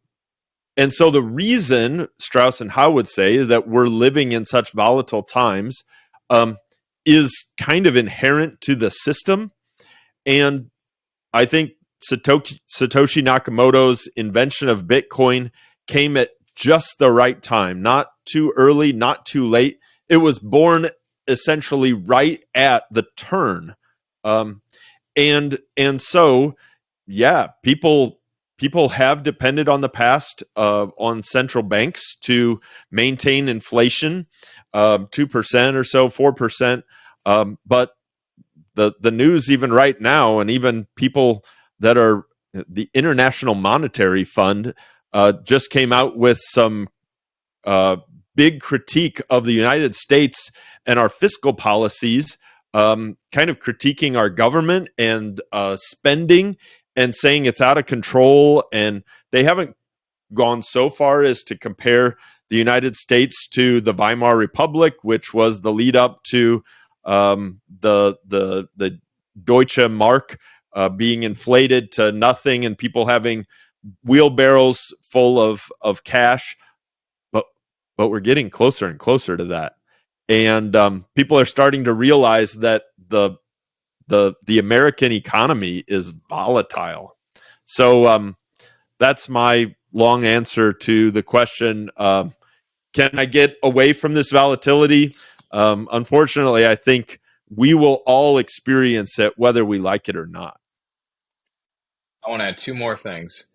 And so the reason Strauss and Howe would say that we're living in such volatile times is kind of inherent to the system. And I think Satoshi Nakamoto's invention of Bitcoin came at just the right time, not too early, not too late. It was born essentially right at the turn. And so, yeah, people have depended on the past, on central banks to maintain inflation, 2% or so, 4%. But the news even right now, and even people that are the International Monetary Fund just came out with some big critique of the United States and our fiscal policies, kind of critiquing our government and spending and saying it's out of control. And they haven't gone so far as to compare the United States to the Weimar Republic, which was the lead up to the Deutsche Mark being inflated to nothing and people having wheelbarrows full of cash. But we're getting closer and closer to that, and people are starting to realize that the American economy is volatile. So that's my long answer to the question. Can I get away from this volatility? Unfortunately, I think we will all experience it whether we like it or not. I want to add two more things.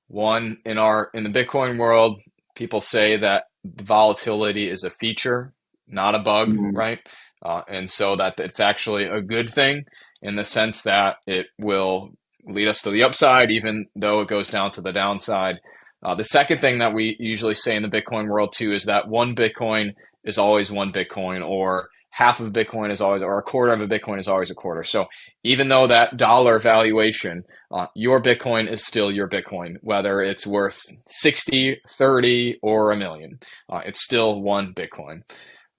One, in the Bitcoin world, people say that volatility is a feature, not a bug, right? And so that it's actually a good thing in the sense that it will lead us to the upside, even though it goes down to the downside. The second thing that we usually say in the Bitcoin world too is that one Bitcoin is always one Bitcoin, or half of Bitcoin is always, or a quarter of a Bitcoin is always a quarter. So even though that dollar valuation, your Bitcoin is still your Bitcoin, whether it's worth 60, 30, or a million. It's still one Bitcoin.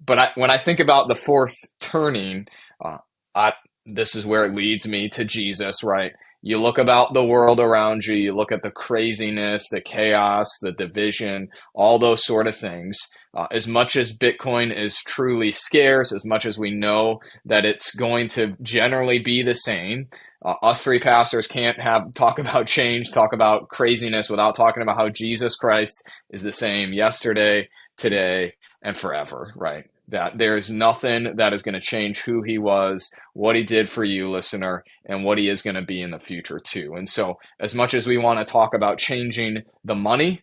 But when I think about the fourth turning, this is where it leads me to Jesus, right? You look about the world around you, you look at the craziness, the chaos, the division, all those sort of things. As much as Bitcoin is truly scarce, as much as we know that it's going to generally be the same, us three pastors can't talk about change, talk about craziness without talking about how Jesus Christ is the same yesterday, today, and forever, right? That there's nothing that is going to change who he was, what he did for you, listener, and what he is going to be in the future too. And so as much as we want to talk about changing the money,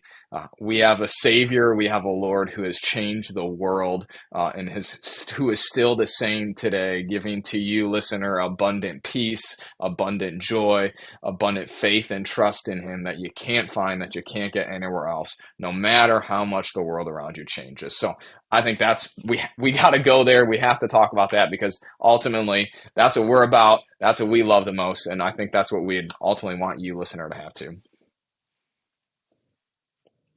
we have a Savior, we have a Lord who has changed the world and who is still the same today, giving to you, listener, abundant peace, abundant joy, abundant faith and trust in him that you can't find, that you can't get anywhere else, no matter how much the world around you changes. So I think we got to go there. We have to talk about that because ultimately that's what we're about. That's what we love the most. And I think that's what we'd ultimately want you, listener, to have too.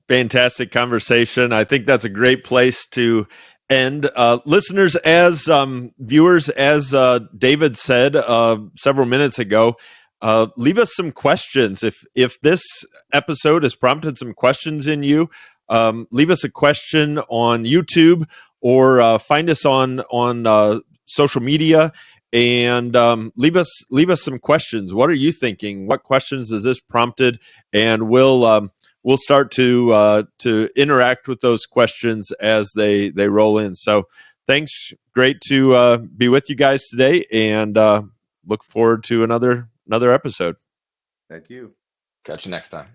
Fantastic conversation. I think that's a great place to end. Listeners, as viewers, as David said several minutes ago, leave us some questions. If this episode has prompted some questions in you, leave us a question on YouTube or find us on social media and leave us some questions. What are you thinking? What questions has this prompted? And we'll start to interact with those questions as they roll in. So thanks. Great to be with you guys today, and look forward to another episode. Thank you. Catch you next time.